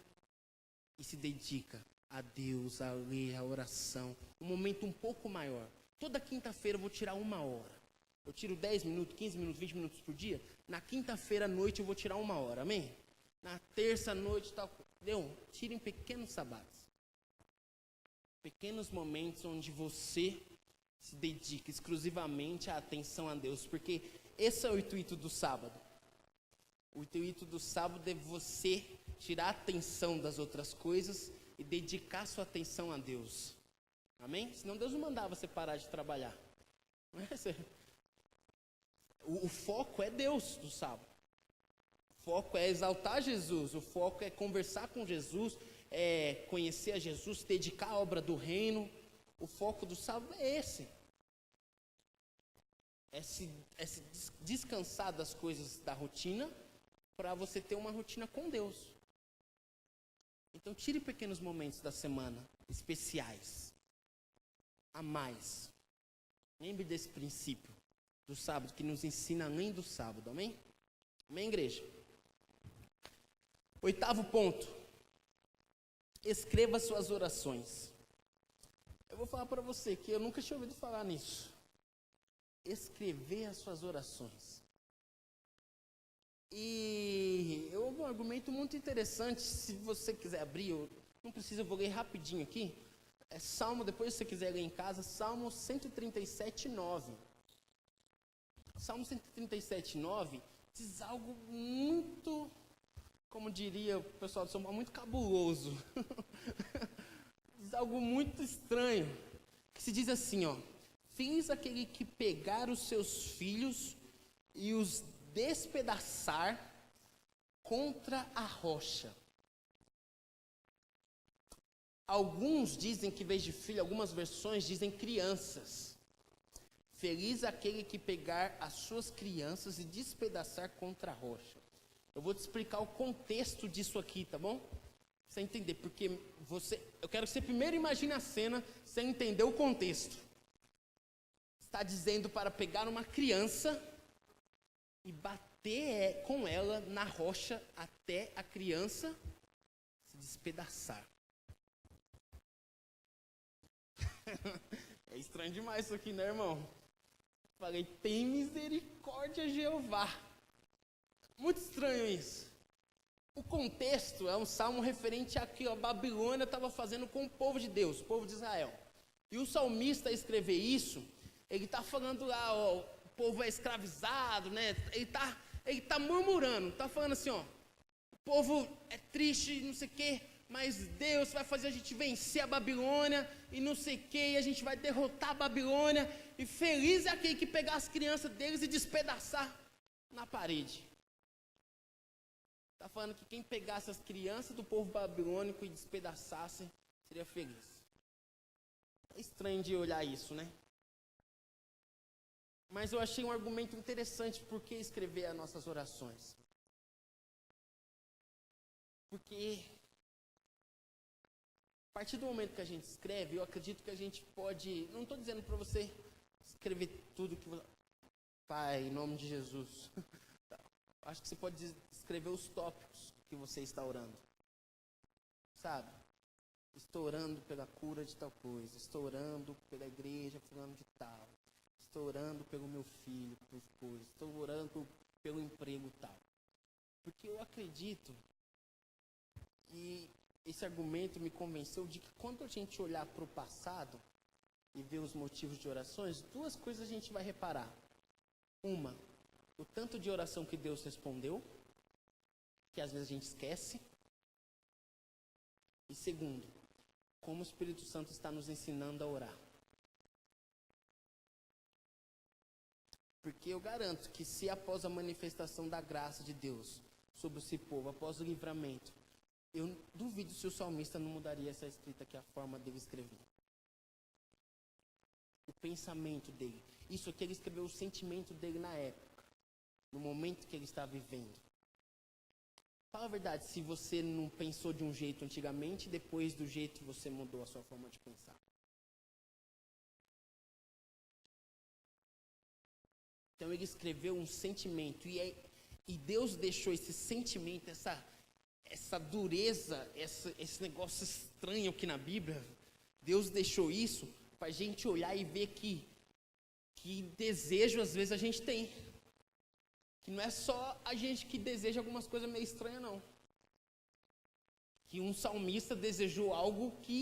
e se dedica a Deus, a ler, a oração, um momento um pouco maior. Toda quinta-feira eu vou tirar 1 hora. Eu tiro 10 minutos, 15 minutos, 20 minutos por dia. Na quinta-feira à noite eu vou tirar 1 hora, amém? Na terça à noite, tal, entendeu? Tirem pequenos sabates. Pequenos momentos onde você se dedica exclusivamente à atenção a Deus, porque esse é o intuito do sábado. O intuito do sábado é você tirar a atenção das outras coisas e dedicar sua atenção a Deus. Amém? Senão Deus não mandava você parar de trabalhar. O foco é Deus do sábado. O foco é exaltar Jesus. O foco é conversar com Jesus, é conhecer a Jesus, dedicar à obra do reino. O foco do sábado é esse. É se descansar das coisas da rotina para você ter uma rotina com Deus. Então tire pequenos momentos da semana especiais, a mais. Lembre desse princípio do sábado que nos ensina além do sábado, amém? Amém, igreja? 8º ponto. Escreva suas orações. Eu vou falar para você que eu nunca tinha ouvido falar nisso. Escrever as suas orações. E eu um argumento muito interessante, se você quiser abrir, eu não precisa, eu vou ler rapidinho aqui. É Salmo, depois se você quiser ler em casa, Salmo 137:9. Salmo 137:9 diz algo muito, como diria o pessoal de São Paulo, muito cabuloso. Diz algo muito estranho, que se diz assim, ó: feliz aquele que pegar os seus filhos e os despedaçar contra a rocha. Alguns dizem que, em vez de filho, algumas versões dizem crianças. Feliz aquele que pegar as suas crianças e despedaçar contra a rocha. Eu vou te explicar o contexto disso aqui, tá bom? Pra você entender, porque eu quero que você primeiro imagine a cena, sem entender o contexto. Está dizendo para pegar uma criança e bater com ela na rocha até a criança se despedaçar. É estranho demais isso aqui, né, irmão? Falei, tem misericórdia, Jeová. Muito estranho isso. O contexto é um salmo referente a que a Babilônia estava fazendo com o povo de Deus, o povo de Israel. E o salmista, a escrever isso, ele está falando lá, ó, o povo é escravizado, né? Ele tá murmurando, está falando assim, ó, o povo é triste, não sei o quê, mas Deus vai fazer a gente vencer a Babilônia, e não sei o quê, e a gente vai derrotar a Babilônia, e feliz é aquele que pegar as crianças deles e despedaçar na parede. Está falando que quem pegasse as crianças do povo babilônico e despedaçasse, seria feliz. É estranho de olhar isso, né? Mas eu achei um argumento interessante por que escrever as nossas orações. Porque a partir do momento que a gente escreve, eu acredito que a gente pode... Não estou dizendo para você escrever tudo que... Pai, em nome de Jesus. Acho que você pode escrever os tópicos que você está orando. Sabe? Estou orando pela cura de tal coisa. Estou orando pela igreja fulano de tal. Estou orando pelo meu filho, pela esposa. Estou orando pelo emprego tal. Porque eu acredito que esse argumento me convenceu de que quando a gente olhar para o passado e ver os motivos de orações, duas coisas a gente vai reparar. Uma, o tanto de oração que Deus respondeu, que às vezes a gente esquece. E segundo, como o Espírito Santo está nos ensinando a orar. Porque eu garanto que se após a manifestação da graça de Deus sobre esse povo, após o livramento, eu duvido se o salmista não mudaria essa escrita, que é a forma dele escrever. O pensamento dele. Isso aqui ele escreveu o sentimento dele na época, no momento que ele está vivendo. Fala a verdade, se você não pensou de um jeito antigamente, depois do jeito você mudou a sua forma de pensar. Então ele escreveu um sentimento, e Deus deixou esse sentimento, essa dureza, esse negócio estranho aqui na Bíblia, Deus deixou isso para a gente olhar e ver que desejo às vezes a gente tem. Que não é só a gente que deseja algumas coisas meio estranhas, não. Que um salmista desejou algo que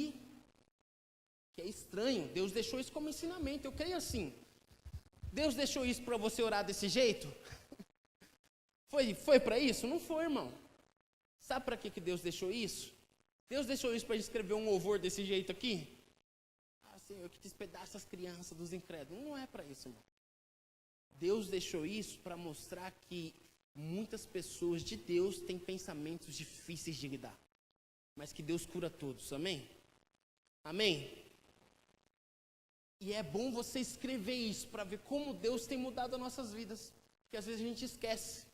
é estranho. Deus deixou isso como ensinamento. Eu creio assim. Deus deixou isso para você orar desse jeito? Foi para isso? Não foi, irmão. Sabe para que Deus deixou isso? Deus deixou isso para escrever um louvor desse jeito aqui? Ah, Senhor, que despedaça as crianças dos incrédulos. Não é para isso, irmão. Deus deixou isso para mostrar que muitas pessoas de Deus têm pensamentos difíceis de lidar. Mas que Deus cura todos, amém? Amém? E é bom você escrever isso para ver como Deus tem mudado as nossas vidas. Porque às vezes a gente esquece.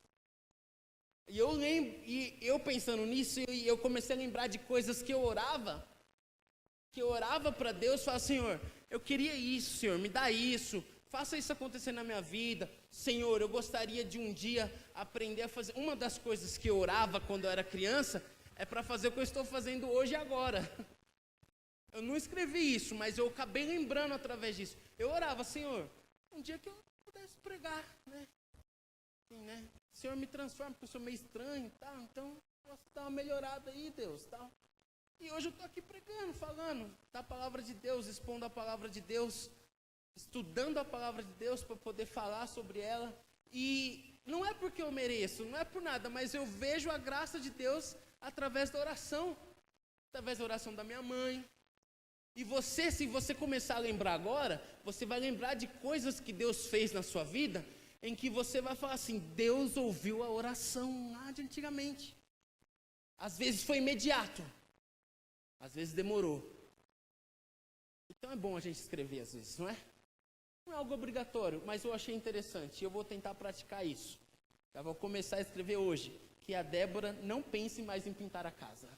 E eu lembro, e eu pensando nisso, e eu comecei a lembrar de coisas que eu orava para Deus, falava, Senhor, eu queria isso, Senhor, me dá isso, faça isso acontecer na minha vida. Senhor, eu gostaria de um dia aprender a fazer. Uma das coisas que eu orava quando eu era criança é para fazer o que eu estou fazendo hoje e agora. Eu não escrevi isso, mas eu acabei lembrando através disso. Eu orava, Senhor, um dia que eu pudesse pregar, né? Assim, né? Senhor, me transforma, porque eu sou meio estranho e tal, então posso dar uma melhorada aí, Deus, tal. E hoje eu estou aqui pregando, falando da palavra de Deus, expondo a palavra de Deus, estudando a palavra de Deus para poder falar sobre ela. E não é porque eu mereço, não é por nada, mas eu vejo a graça de Deus através da oração, através da oração da minha mãe. E você, se você começar a lembrar agora, você vai lembrar de coisas que Deus fez na sua vida, em que você vai falar assim, Deus ouviu a oração lá de antigamente. Às vezes foi imediato, às vezes demorou. Então é bom a gente escrever às vezes, não é? Não é algo obrigatório, mas eu achei interessante e eu vou tentar praticar isso. Já vou começar a escrever hoje, que a Débora não pense mais em pintar a casa.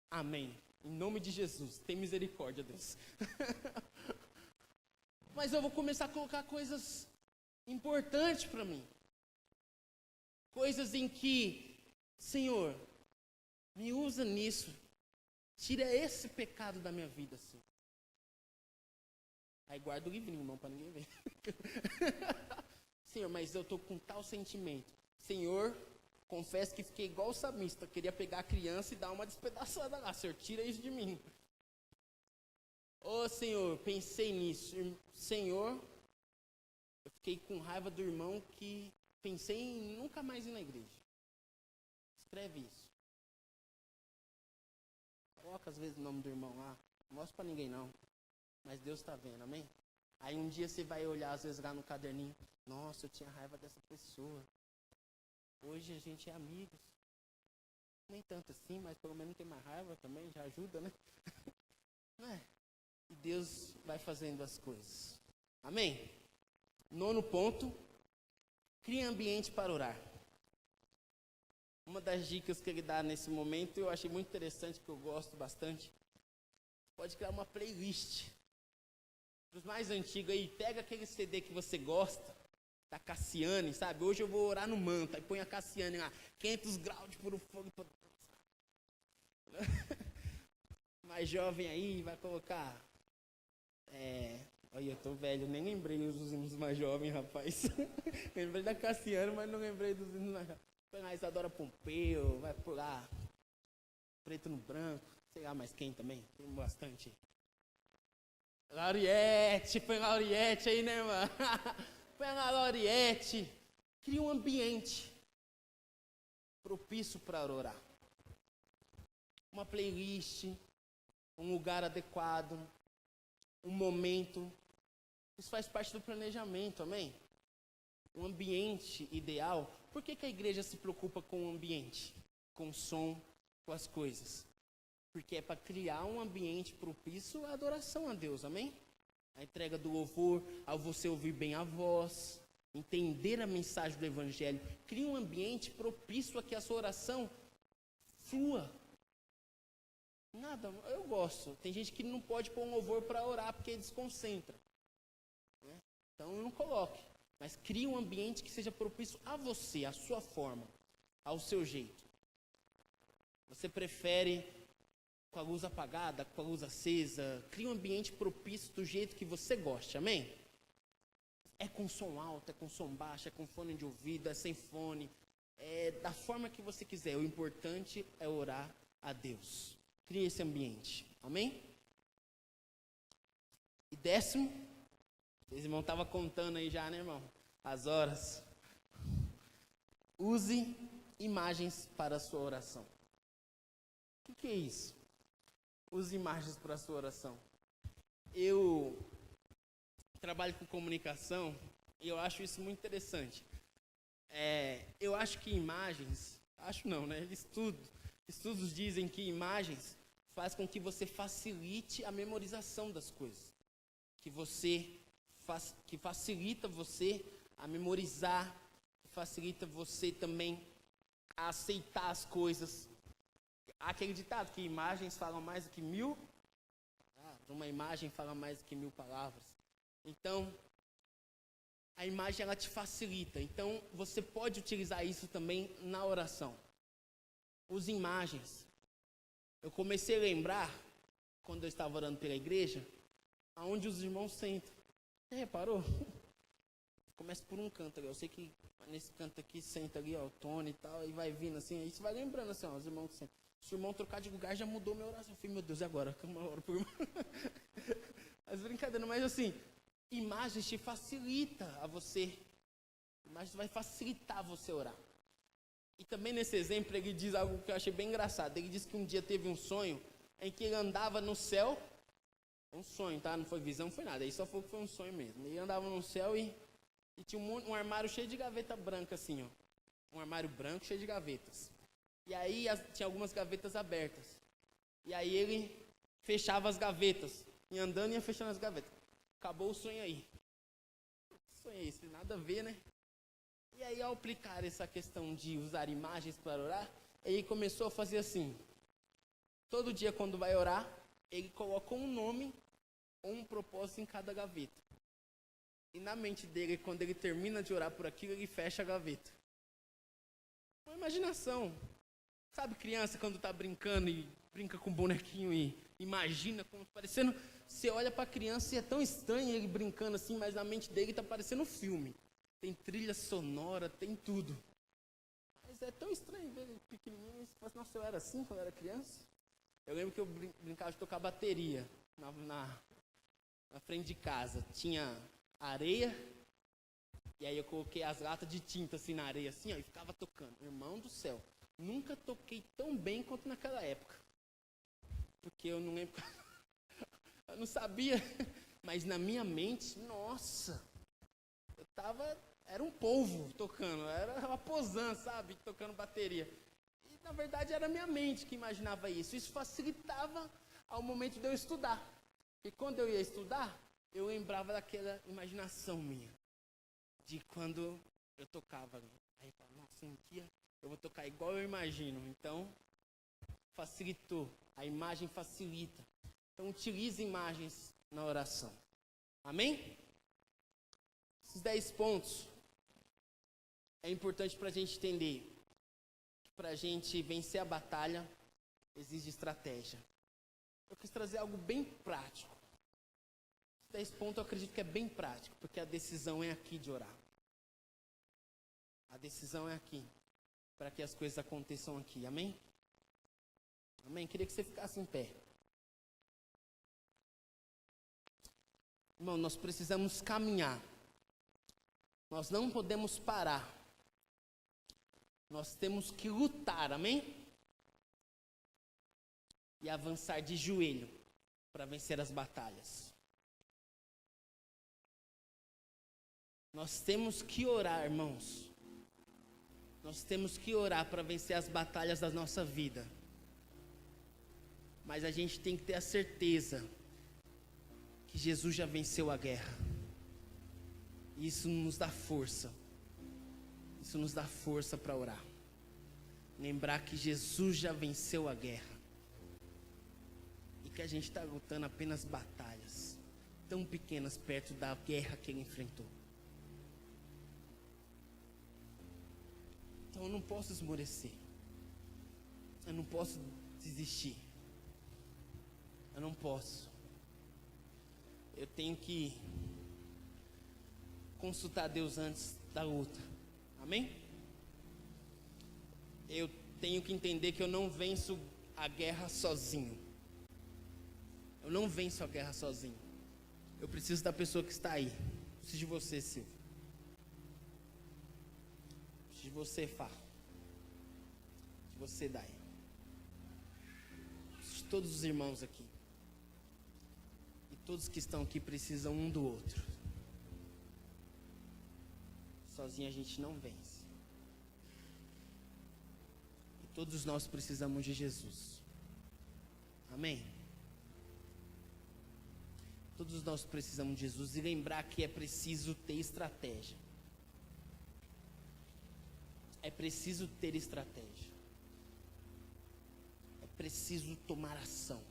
Amém. Em nome de Jesus, tem misericórdia, Deus. Mas eu vou começar a colocar coisas importantes para mim. Coisas em que, Senhor, me usa nisso. Tira esse pecado da minha vida, Senhor. Aí guarda o livrinho, irmão, para ninguém ver. Senhor, mas eu estou com tal sentimento. Senhor, confesso que fiquei igual o samista. Queria pegar a criança e dar uma despedaçada lá. Senhor, tira isso de mim. Ô, Senhor, pensei nisso. Senhor, eu fiquei com raiva do irmão que pensei em nunca mais ir na igreja. Escreve isso. Coloca às vezes o nome do irmão lá. Não mostra pra ninguém não. Mas Deus está vendo, amém? Aí um dia você vai olhar às vezes lá no caderninho. Nossa, eu tinha raiva dessa pessoa. Hoje a gente é amigos. Nem tanto assim, mas pelo menos tem mais raiva também, já ajuda, né? Não é? E Deus vai fazendo as coisas. Amém? 9º ponto. Crie ambiente para orar. Uma das dicas que ele dá nesse momento, eu achei muito interessante, que eu gosto bastante. Pode criar uma playlist. Os mais antigos aí, pega aquele CD que você gosta, da Cassiane, sabe? Hoje eu vou orar no manto, aí põe a Cassiane lá, 500 graus de puro fogo. Mais jovem aí, vai colocar... Olha, eu tô velho, nem lembrei dos hinos mais jovens, rapaz. Lembrei da Cassiane, mas não lembrei dos hinos mais jovens. Põe lá Isadora Pompeu, vai pular Preto no Branco, sei lá mais quem também, tem bastante. Lauriette, põe Lauriette aí, né, irmã? Põe lá Lauriette. Cria um ambiente propício para orar. Uma playlist, um lugar adequado, um momento. Isso faz parte do planejamento, amém? Um ambiente ideal. Por que a igreja se preocupa com o ambiente? Com o som, com as coisas? Porque é para criar um ambiente propício à adoração a Deus, amém? A entrega do louvor, ao você ouvir bem a voz, entender a mensagem do evangelho. Cria um ambiente propício a que a sua oração flua. Nada, eu gosto. Tem gente que não pode pôr um louvor para orar porque desconcentra, né? Então não coloque. Mas crie um ambiente que seja propício a você, à sua forma, ao seu jeito. Você prefere com a luz apagada, com a luz acesa? Crie um ambiente propício do jeito que você goste, amém? É com som alto, é com som baixo, é com fone de ouvido, é sem fone. É da forma que você quiser. O importante é orar a Deus. Crie esse ambiente, amém? E 10º, os irmãos estavam contando aí já, né, irmão? As horas. Use imagens para a sua oração. O que é isso? Use imagens para a sua oração. Eu trabalho com comunicação e eu acho isso muito interessante. Eu acho que imagens... Acho não, né? Estudos dizem que imagens faz com que você facilite a memorização das coisas. Que facilita você a memorizar, que facilita você também a aceitar as coisas. Há aquele ditado que imagens falam mais do que uma imagem fala mais do que 1000 palavras. Então, a imagem ela te facilita. Então, você pode utilizar isso também na oração. Use imagens. Eu comecei a lembrar, quando eu estava orando pela igreja, aonde os irmãos sentam. Você reparou? Começa por um canto ali. Eu sei que nesse canto aqui senta ali, ó, o Tony e tal, e vai vindo assim, aí você vai lembrando assim, ó, os irmãos que sentam. Se o irmão trocar de lugar, já mudou minha oração. Eu falei, meu Deus, e agora? Calma, hora por irmão. As brincadeiras, mas assim, imagens te facilita a você. Imagens vai facilitar você orar. E também nesse exemplo, ele diz algo que eu achei bem engraçado. Ele diz que um dia teve um sonho em que ele andava no céu. Um sonho, tá? Não foi visão, não foi nada. Aí só foi que foi um sonho mesmo. Ele andava no céu e tinha um armário cheio de gaveta branca, assim, ó. Um armário branco cheio de gavetas. E aí tinha algumas gavetas abertas. E aí ele fechava as gavetas. Ia andando e ia fechando as gavetas. Acabou o sonho aí. Sonho é esse, nada a ver, né? E aí, ao aplicar essa questão de usar imagens para orar, ele começou a fazer assim. Todo dia, quando vai orar, ele coloca um nome ou um propósito em cada gaveta. E na mente dele, quando ele termina de orar por aquilo, ele fecha a gaveta. Uma imaginação. Sabe criança quando está brincando e brinca com um bonequinho e imagina como parecendo... Você olha para a criança e é tão estranho ele brincando assim, mas na mente dele está parecendo um filme. Tem trilha sonora, tem tudo. Mas é tão estranho ver ele pequenininho. Você fala assim, nossa, eu era assim quando eu era criança? Eu lembro que eu brincava de tocar bateria na frente de casa. Tinha areia, e aí eu coloquei as latas de tinta assim na areia, assim, ó, e ficava tocando. Irmão do céu, nunca toquei tão bem quanto naquela época. Porque eu não lembro, eu não sabia, mas na minha mente, nossa, era um polvo tocando, era uma posã, sabe, tocando bateria. E na verdade era a minha mente que imaginava isso. Isso facilitava ao momento de eu estudar. E quando eu ia estudar, eu lembrava daquela imaginação minha, de quando eu tocava. Aí eu falava, nossa, um dia eu vou tocar igual eu imagino. Então, facilitou. A imagem facilita. Então, utilize imagens na oração. Amém? Esses 10 pontos é importante para a gente entender que para a gente vencer a batalha, exige estratégia. Eu quis trazer algo bem prático. Esses 10 pontos eu acredito que é bem prático, porque a decisão é aqui de orar. A decisão é aqui, para que as coisas aconteçam aqui. Amém? Amém? Queria que você ficasse em pé. Irmão, nós precisamos caminhar. Nós não podemos parar. Nós temos que lutar, amém? E avançar de joelho para vencer as batalhas. Nós temos que orar, irmãos. Nós temos que orar para vencer as batalhas da nossa vida. Mas a gente tem que ter a certeza que Jesus já venceu a guerra. E isso nos dá força. Isso nos dá força para orar. Lembrar que Jesus já venceu a guerra. E que a gente está lutando apenas batalhas tão pequenas perto da guerra que ele enfrentou. Então eu não posso esmorecer. Eu não posso desistir. Eu não posso. Eu tenho que consultar Deus antes da luta. Amém? Eu tenho que entender que eu não venço a guerra sozinho. Eu não venço a guerra sozinho. Eu preciso da pessoa que está aí. Eu preciso de você, Silvio. Eu preciso de você, Fá. De você, Dai. Eu preciso de todos os irmãos aqui. E todos que estão aqui precisam um do outro. Sozinho a gente não vence. E todos nós precisamos de Jesus. Amém? Todos nós precisamos de Jesus. E lembrar que é preciso ter estratégia. É preciso ter estratégia. É preciso tomar ação.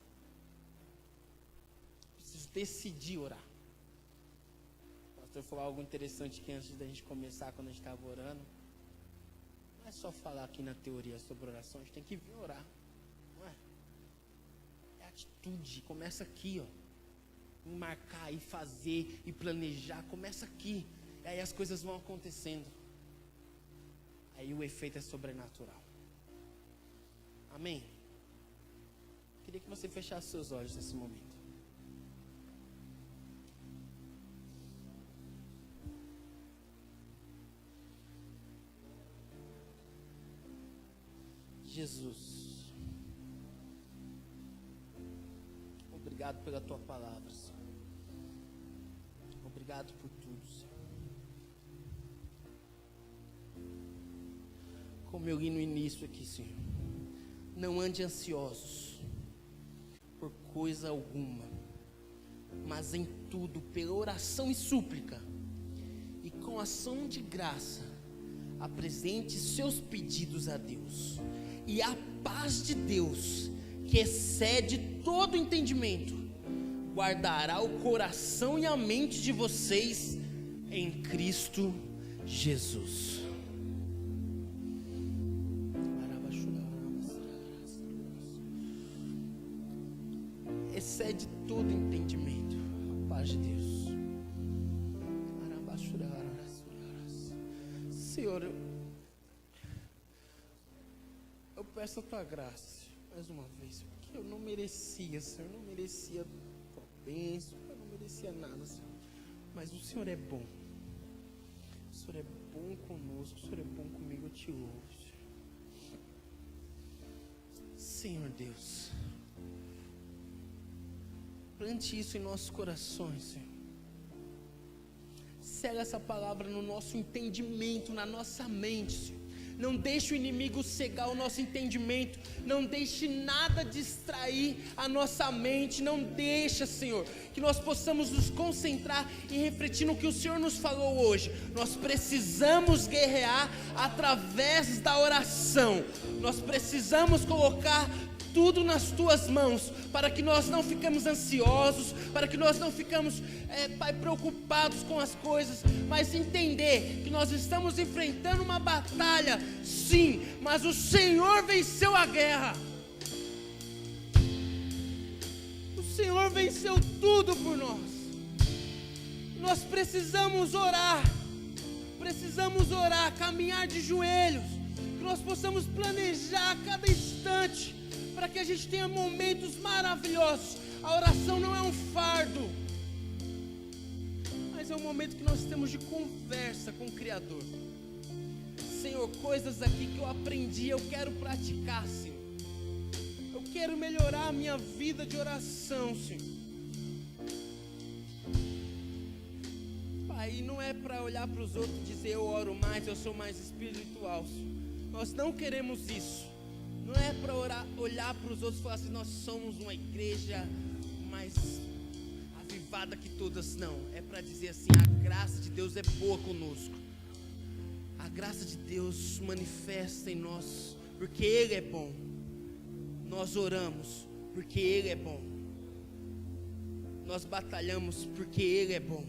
É preciso decidir orar. O pastor falou algo interessante que antes da gente começar, quando a gente estava orando, não é só falar aqui na teoria sobre oração, a gente tem que vir orar. Não é? É atitude, começa aqui, ó. Em marcar, e fazer, e planejar, começa aqui. E aí as coisas vão acontecendo. Aí o efeito é sobrenatural. Amém? Queria que você fechasse seus olhos nesse momento. Jesus, obrigado pela tua palavra, Senhor. Obrigado por tudo, Senhor. Como eu li no início aqui, Senhor, não ande ansiosos por coisa alguma, mas em tudo, pela oração e súplica, e com ação de graça, apresente seus pedidos a Deus, e a paz de Deus, que excede todo entendimento, guardará o coração e a mente de vocês em Cristo Jesus. excede todo entendimento. A paz de Deus. Senhor, eu peço a tua graça, mais uma vez, porque eu não merecia, Senhor, eu não merecia a tua bênção, eu não merecia nada, Senhor, mas o Senhor é bom, o Senhor é bom conosco, o Senhor é bom comigo, eu te louvo, Senhor Deus, plante isso em nossos corações, Senhor. Cega essa palavra no nosso entendimento, na nossa mente, Senhor. Não deixe o inimigo cegar o nosso entendimento. Não deixe nada distrair a nossa mente. Não deixa, Senhor, que nós possamos nos concentrar e refletir no que o Senhor nos falou hoje. Nós precisamos guerrear através da oração. Nós precisamos colocar tudo nas tuas mãos, para que nós não ficamos ansiosos, para que nós não ficamos, Pai, preocupados com as coisas, mas entender que nós estamos enfrentando uma batalha, sim, mas o Senhor venceu a guerra. O Senhor venceu tudo por nós. Nós precisamos orar, caminhar de joelhos, que nós possamos planejar a cada instante, para que a gente tenha momentos maravilhosos. A oração não é um fardo, mas é um momento que nós temos de conversa com o Criador. Senhor, coisas aqui que eu aprendi, eu quero praticar, Senhor. Eu quero melhorar a minha vida de oração, Senhor. Pai, não é para olhar para os outros e dizer eu oro mais, eu sou mais espiritual, Senhor. Nós não queremos isso. Não é para olhar para os outros e falar assim, nós somos uma igreja mais avivada que todas, não. É para dizer assim, a graça de Deus é boa conosco. A graça de Deus manifesta em nós, porque Ele é bom. Nós oramos, porque Ele é bom. Nós batalhamos, porque Ele é bom.